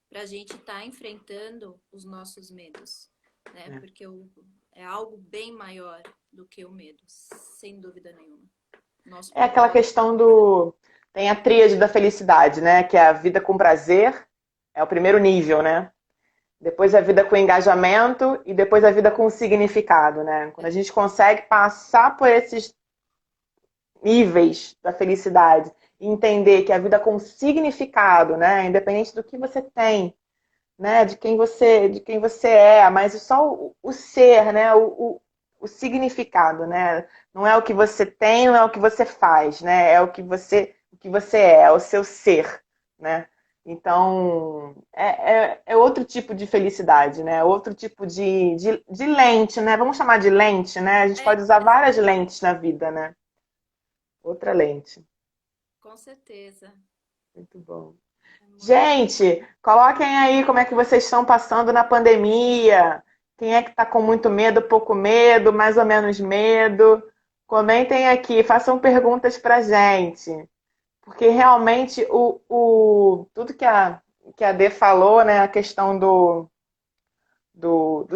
para a gente estar enfrentando os nossos medos, né? Né? Porque é algo bem maior do que o medo, sem dúvida nenhuma. Nosso É aquela propósito. questão do. Tem a tríade da felicidade, né? Que é a vida com prazer, é o primeiro nível, né? depois a vida com engajamento e depois a vida com significado, né? Quando a gente consegue passar por esses níveis da felicidade e entender que a vida com significado, né? Independente do que você tem, né? De quem você é, mas só o ser, né? O significado, né? Não é o que você tem, não é o que você faz, né? É o que você é o seu ser, né? Então, é outro tipo de felicidade, né? Outro tipo de lente, né? Vamos chamar de lente, né? A gente É, pode usar várias lentes na vida, né? Outra lente. com certeza. Muito bom. É muito. Gente, coloquem aí como é que vocês estão passando na pandemia. Quem é que está com muito medo, pouco medo, mais ou menos medo? Comentem aqui, façam perguntas pra gente. Porque realmente tudo que a Dê falou, né, a questão do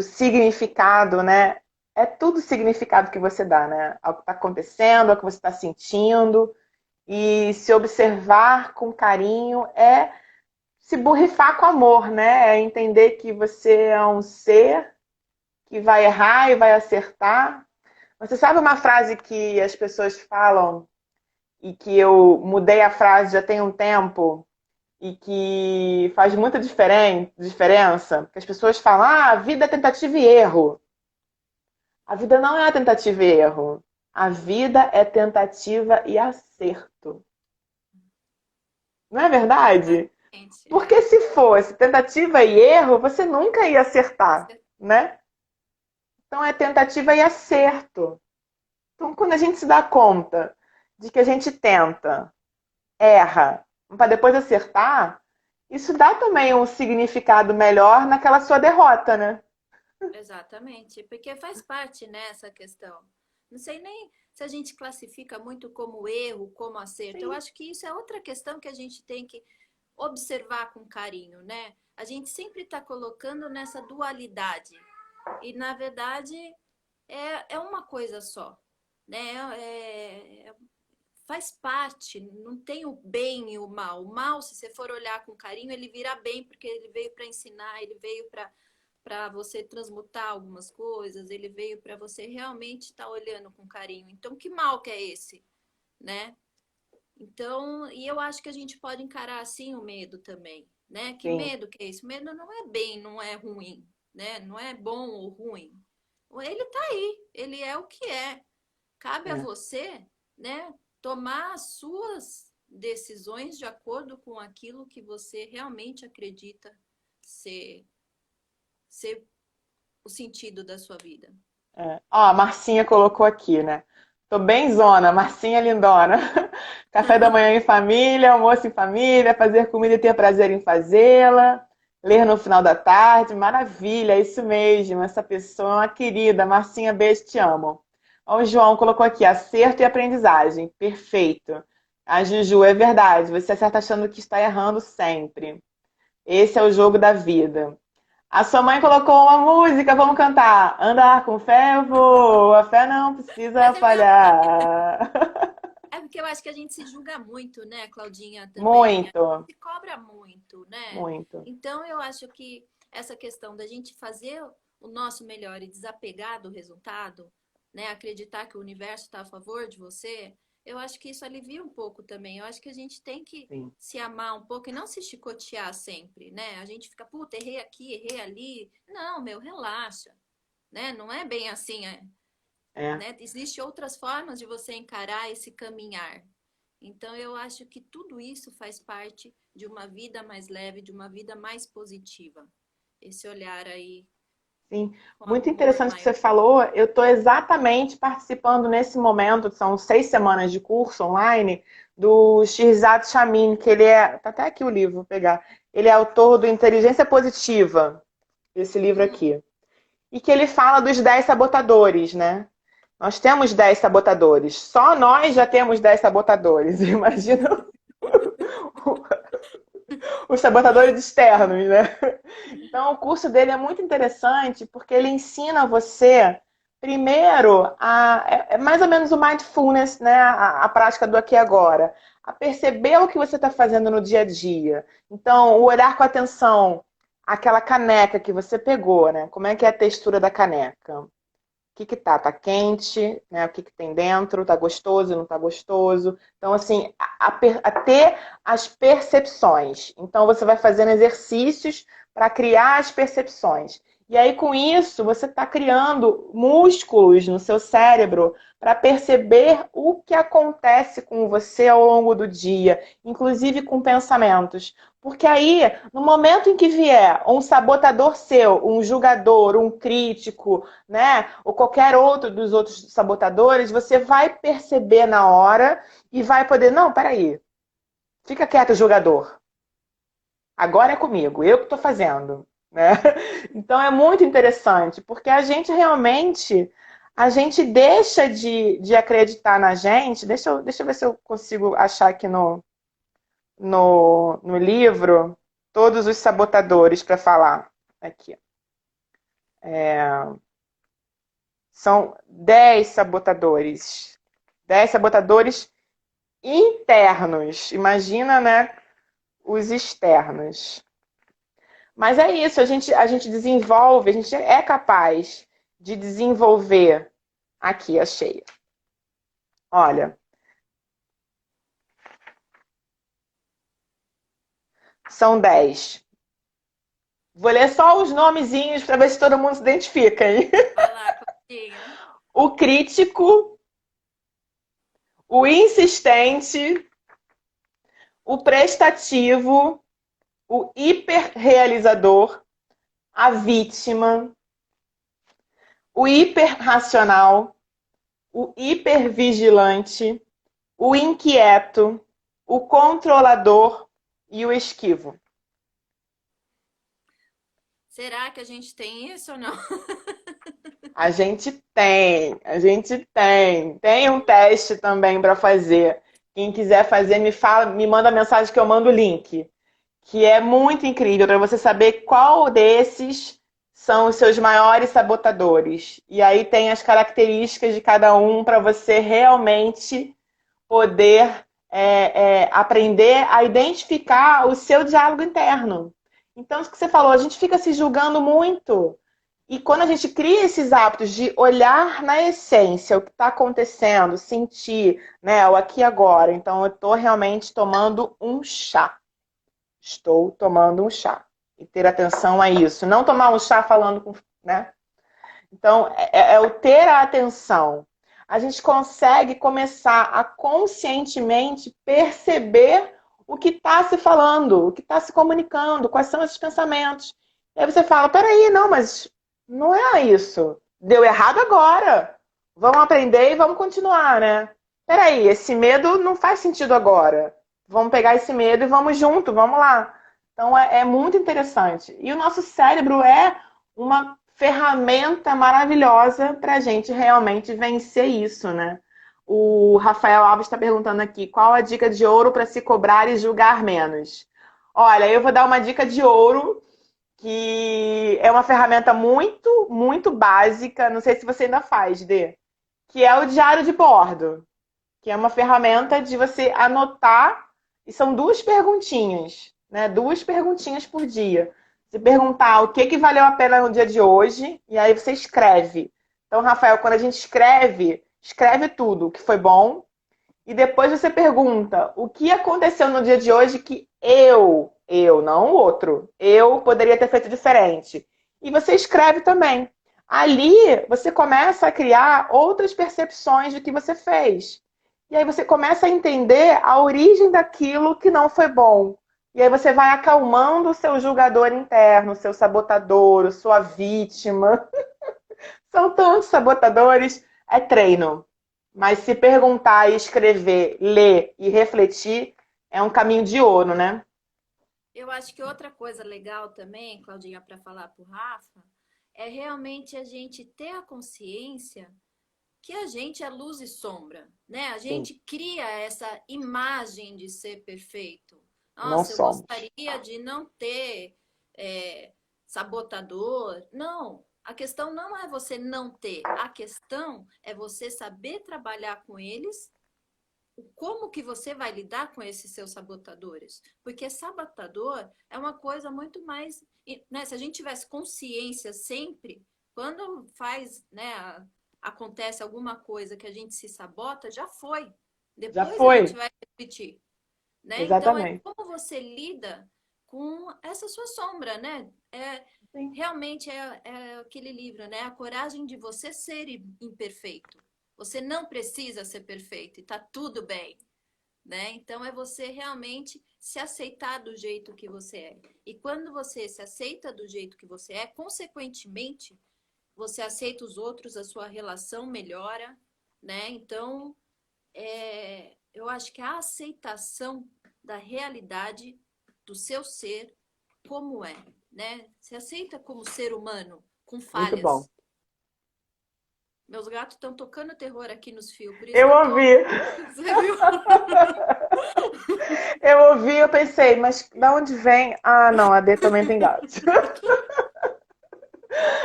significado, né? É tudo significado que você dá, né? Ao que está acontecendo, ao que você está sentindo. E se observar com carinho é se borrifar com amor, né? É entender que você é um ser que vai errar e vai acertar. Você sabe uma frase que as pessoas falam e que eu mudei a frase já tem um tempo e que faz muita diferença? Que as pessoas falam, ah, a vida é tentativa e erro. A vida não é tentativa e erro. A vida é tentativa e acerto. Não é verdade? Exatamente. Porque se fosse tentativa e erro, você nunca ia acertar, né? Então é tentativa e acerto. Então quando a gente se dá conta de que a gente tenta, erra, para depois acertar, isso dá também um significado melhor naquela sua derrota, né? Exatamente, porque faz parte nessa questão. Não sei nem se a gente classifica muito como erro, como acerto. Eu Sim, acho que isso é outra questão que a gente tem que observar com carinho, né? A gente sempre está colocando nessa dualidade. E, na verdade, é uma coisa só, né? Faz parte, não tem o bem e o mal. O mal, se você for olhar com carinho, ele vira bem, porque ele veio para ensinar, ele veio para você transmutar algumas coisas, ele veio para você realmente estar olhando com carinho. Então, que mal que é esse, né? Então, e eu acho que a gente pode encarar assim o medo também, né? Que sim. medo que é isso? Medo não é bem, não é ruim, né? Não é bom ou ruim. Ele tá aí, ele é o que é. Cabe a É. você, né, tomar as suas decisões de acordo com aquilo que você realmente acredita ser, ser o sentido da sua vida. É. Ó, a Marcinha colocou aqui, né? Tô bem zona, Marcinha lindona. Café da manhã em família, almoço em família, fazer comida e ter prazer em fazê-la, ler no final da tarde, maravilha, é isso mesmo. Essa pessoa é uma querida. Marcinha, beijo, te amo. Ó, o João colocou aqui, acerto e aprendizagem. Perfeito. A Juju, é verdade, você acerta achando que está errando sempre. Esse é o jogo da vida. A sua mãe colocou uma música, vamos cantar. Andar com fé eu vou, a fé não precisa Mas falhar. é porque eu acho que a gente se julga muito, né, Claudinha, também. A gente Muito, se cobra muito, né? muito. Então eu acho que essa questão da gente fazer o nosso melhor e desapegar do resultado, né, acreditar que o universo está a favor de você, eu acho que isso alivia um pouco também. Eu acho que a gente tem que Sim. se amar um pouco e não se chicotear sempre, né? A gente fica, puta, errei aqui, errei ali. Não, meu, relaxa, né? Não é bem assim, É. né? Existem outras formas de você encarar esse caminhar. Então, eu acho que tudo isso faz parte de uma vida mais leve, de uma vida mais positiva. Esse olhar aí Sim, com muito amor interessante que você maior. falou. Eu estou exatamente participando nesse momento, são 6 semanas de curso online, do Shirzad Chamine, que ele é. Tá até aqui o livro, vou pegar. Ele é autor do Inteligência Positiva, esse livro Hum, aqui. E que ele fala dos 10 sabotadores, né? Nós temos 10 sabotadores. Só nós já temos 10 sabotadores. Imagina os sabotadores externos, né? Então, o curso dele é muito interessante porque ele ensina você, primeiro, é mais ou menos o mindfulness, né? A prática do aqui e agora. A perceber o que você está fazendo no dia a dia. Então, o olhar com atenção aquela caneca que você pegou, né? Como é que é a textura da caneca? O que que tá? Tá quente, né? O que que tem dentro? Tá gostoso, não tá gostoso? Então, assim, a ter as percepções. Então, você vai fazendo exercícios para criar as percepções. E aí, com isso, você está criando músculos no seu cérebro para perceber o que acontece com você ao longo do dia, inclusive com pensamentos. Porque aí, no momento em que vier um sabotador seu, um julgador, um crítico, né, ou qualquer outro dos outros sabotadores, você vai perceber na hora e vai poder, não, peraí, fica quieto, julgador. Agora é comigo, eu que estou fazendo, né? Então é muito interessante, porque a gente realmente, a gente deixa de acreditar na gente. Deixa eu ver se eu consigo achar aqui no livro todos os sabotadores para falar. Aqui. São 10 sabotadores. 10 sabotadores internos. Imagina, né, os externos. Mas é isso, a gente desenvolve, a gente é capaz de desenvolver. Aqui, achei. Olha, são 10. Vou ler só os nomezinhos para ver se todo mundo se identifica, hein? Vai lá, Claudinha. O crítico, o insistente, o prestativo, o hiperrealizador, a vítima, o hiperracional, o hipervigilante, o inquieto, o controlador e o esquivo. Será que a gente tem isso ou não? A gente tem. Tem um teste também para fazer. Quem quiser fazer, me fala, me manda mensagem que eu mando o link. Que é muito incrível para você saber qual desses são os seus maiores sabotadores. E aí tem as características de cada um para você realmente poder aprender a identificar o seu diálogo interno. Então, isso que você falou, a gente fica se julgando muito. E quando a gente cria esses hábitos de olhar na essência o que está acontecendo, sentir, né, o aqui e agora. Então, eu estou realmente tomando um chá. Estou tomando um chá. E ter atenção a isso. Não tomar um chá falando com, né? Então, é o ter a atenção. A gente consegue começar a conscientemente perceber o que está se falando, o que está se comunicando, quais são esses pensamentos. E aí você fala, peraí, não, mas não é isso. Deu errado agora. Vamos aprender e vamos continuar, né? Peraí, esse medo não faz sentido agora. Vamos pegar esse medo e vamos junto, vamos lá. Então é muito interessante. E o nosso cérebro é uma ferramenta maravilhosa para a gente realmente vencer isso, né? O Rafael Alves está perguntando aqui, qual a dica de ouro para se cobrar e julgar menos? Olha, eu vou dar uma dica de ouro, que é uma ferramenta muito, muito básica, não sei se você ainda faz, Dê, que é o diário de bordo, que é uma ferramenta de você anotar, e são duas perguntinhas, né? Duas perguntinhas por dia. Você perguntar o que valeu a pena no dia de hoje, e aí você escreve. Então, Rafael, quando a gente escreve, escreve tudo, o que foi bom, e depois você pergunta o que aconteceu no dia de hoje que não o outro, eu poderia ter feito diferente. E você escreve também. Ali você começa a criar outras percepções do que você fez. E aí você começa a entender a origem daquilo que não foi bom. E aí você vai acalmando o seu julgador interno, o seu sabotador, a sua vítima. São tantos sabotadores, é treino. Mas se perguntar, escrever, ler e refletir, é um caminho de ouro, né? Eu acho que outra coisa legal também, Claudinha, para falar para o Rafa, é realmente a gente ter a consciência que a gente é luz e sombra, né? A Sim, gente cria essa imagem de ser perfeito. não Nossa, eu somos. gostaria de não ter sabotador. Não, a questão não é você não ter, a questão é você saber trabalhar com eles como que você vai lidar com esses seus sabotadores? Porque sabotador é uma coisa muito mais, né? Se a gente tivesse consciência sempre, quando faz, né, acontece alguma coisa que a gente se sabota, já foi. Já Depois a gente foi, vai repetir, né? Então é exatamente. como você lida com essa sua sombra, né? Sim. Realmente é aquele livro, né? A coragem de você ser imperfeito. Você não precisa ser perfeito e tá tudo bem, né? Então é você realmente se aceitar do jeito que você é. E quando você se aceita do jeito que você é, consequentemente, você aceita os outros, a sua relação melhora, né? Então, eu acho que a aceitação da realidade do seu ser como é, né? Se aceita como ser humano, com Muito bom. falhas. Meus gatos estão tocando terror aqui nos fios, por isso Eu que eu tô. ouvi, Você viu? eu ouvi, eu pensei, mas da onde vem? Ah, não, a D também tem gato.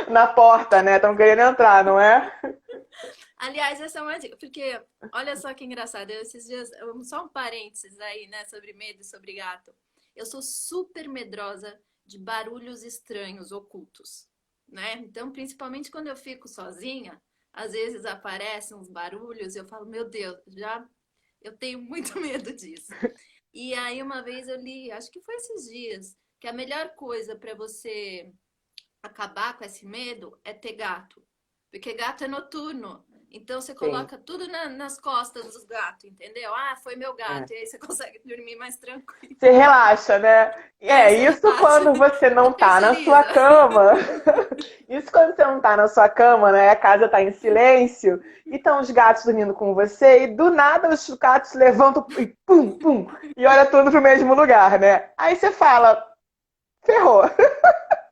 Na porta, né? Estão querendo entrar, não é? Aliás, essa é uma dica, porque olha só que engraçado, esses dias, só um parênteses aí, né, sobre medo e sobre gato. Eu sou super medrosa de barulhos estranhos, ocultos, né? Então, principalmente quando eu fico sozinha, às vezes aparecem uns barulhos e eu falo, meu Deus, já eu tenho muito medo disso. E aí uma vez eu li, acho que foi esses dias, que a melhor coisa para você acabar com esse medo é ter gato. Porque gato é noturno. Então você Sim. coloca tudo nas costas dos gatos, entendeu? Ah, foi meu É. gato. E aí você consegue dormir mais tranquilo. Você relaxa, né? E Aí é você isso relaxa. quando você Você não tá na sua terceiriza. cama. Isso quando você não tá na sua cama, né? A casa tá em silêncio e estão os gatos dormindo com você e do nada os gatos levantam e pum, pum, e olha tudo pro mesmo lugar, né? Aí você fala, ferrou.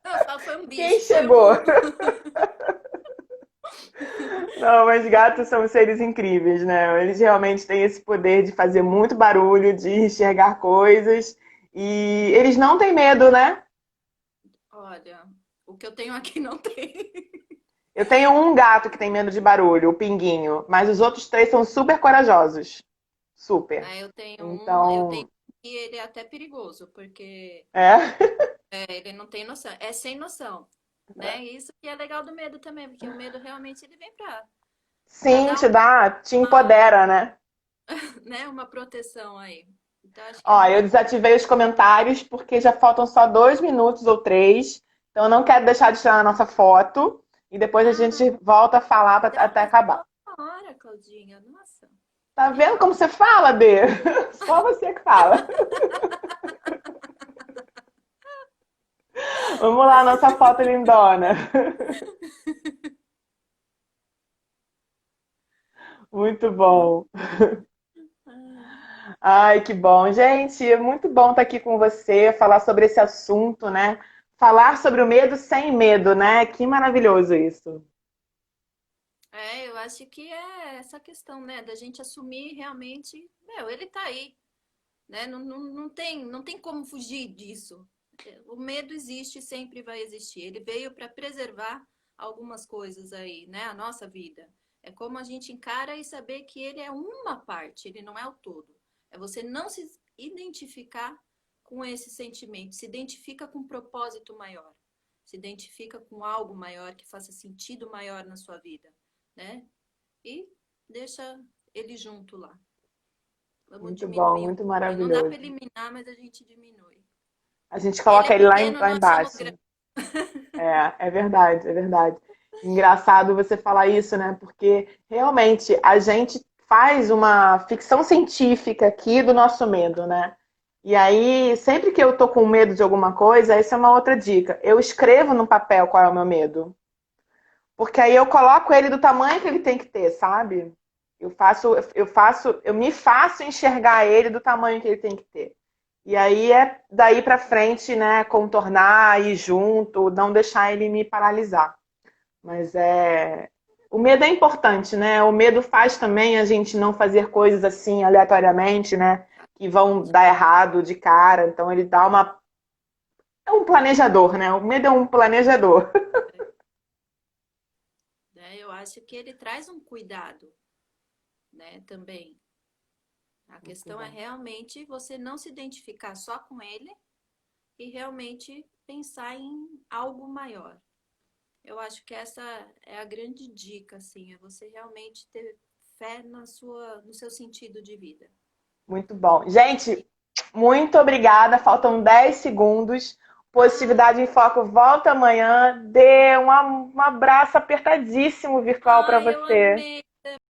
Não, eu falo, foi um Quem bicho, foi chegou? um. Não, mas gatos são seres incríveis, né? Eles realmente têm esse poder de fazer muito barulho, de enxergar coisas. E eles não têm medo, né? Olha, o que eu tenho aqui não tem. Eu tenho um gato que tem medo de barulho, o Pinguinho, mas os outros três são super corajosos. Super. Né, eu tenho Então, e ele é até perigoso, porque é? ele não tem noção, é sem noção, né? E isso que é legal do medo também, porque o medo realmente ele vem para Sim, dar te dá, te empodera, né? né, uma proteção aí. Então, acho que é Ó, eu muito bom. desativei os comentários porque já faltam só 2 minutos ou 3. Então, eu não quero deixar de tirar a nossa foto. E depois a Ah, gente volta a falar já até passou acabar. uma hora, Claudinha. Nossa, Tá vendo legal. como você fala, Dê? Só você que fala. Vamos lá, nossa foto lindona. Muito bom. Ai, que bom. Gente, é muito bom estar aqui com você, falar sobre esse assunto, né? Falar sobre o medo sem medo, né? Que maravilhoso isso. Eu acho que é essa questão, né, da gente assumir realmente, meu, ele tá aí, né? Não tem como fugir disso. O medo existe, sempre vai existir. Ele veio para preservar algumas coisas aí, né? A nossa vida. É como a gente encara e saber que ele é uma parte, ele não é o todo. É você não se identificar com esse sentimento, se identifica com um propósito maior, se identifica com algo maior que faça sentido maior na sua vida, né? E deixa ele junto lá. Vamos Muito bom, diminuir um muito pouquinho. Não dá para maravilhoso. eliminar, mas a gente diminui. A gente Ele é coloca ele lá, pequeno, lá nós somos embaixo. grandes. É verdade, é verdade. Engraçado você falar isso, né? Porque realmente a gente faz uma ficção científica aqui do nosso medo, né? E aí, sempre que eu tô com medo de alguma coisa, essa é uma outra dica. Eu escrevo no papel qual é o meu medo. Porque aí eu coloco ele do tamanho que ele tem que ter, sabe? Eu me faço enxergar ele do tamanho que ele tem que ter. E aí é daí pra frente, né, contornar, ir junto, não deixar ele me paralisar. Mas o medo é importante, né? O medo faz também a gente não fazer coisas assim aleatoriamente, né, que vão dar errado de cara. Então ele dá uma é um planejador, né? O medo é um planejador. Né? Eu acho que ele traz um cuidado, né, também. A Muito questão é bom. realmente você não se identificar só com ele e realmente pensar em algo maior. Eu acho que essa é a grande dica, assim, é você realmente ter fé no seu sentido de vida. Muito bom. Gente, muito obrigada. Faltam 10 segundos. Ai, Positividade em Foco volta amanhã. Dê um abraço apertadíssimo virtual para eu você. amei.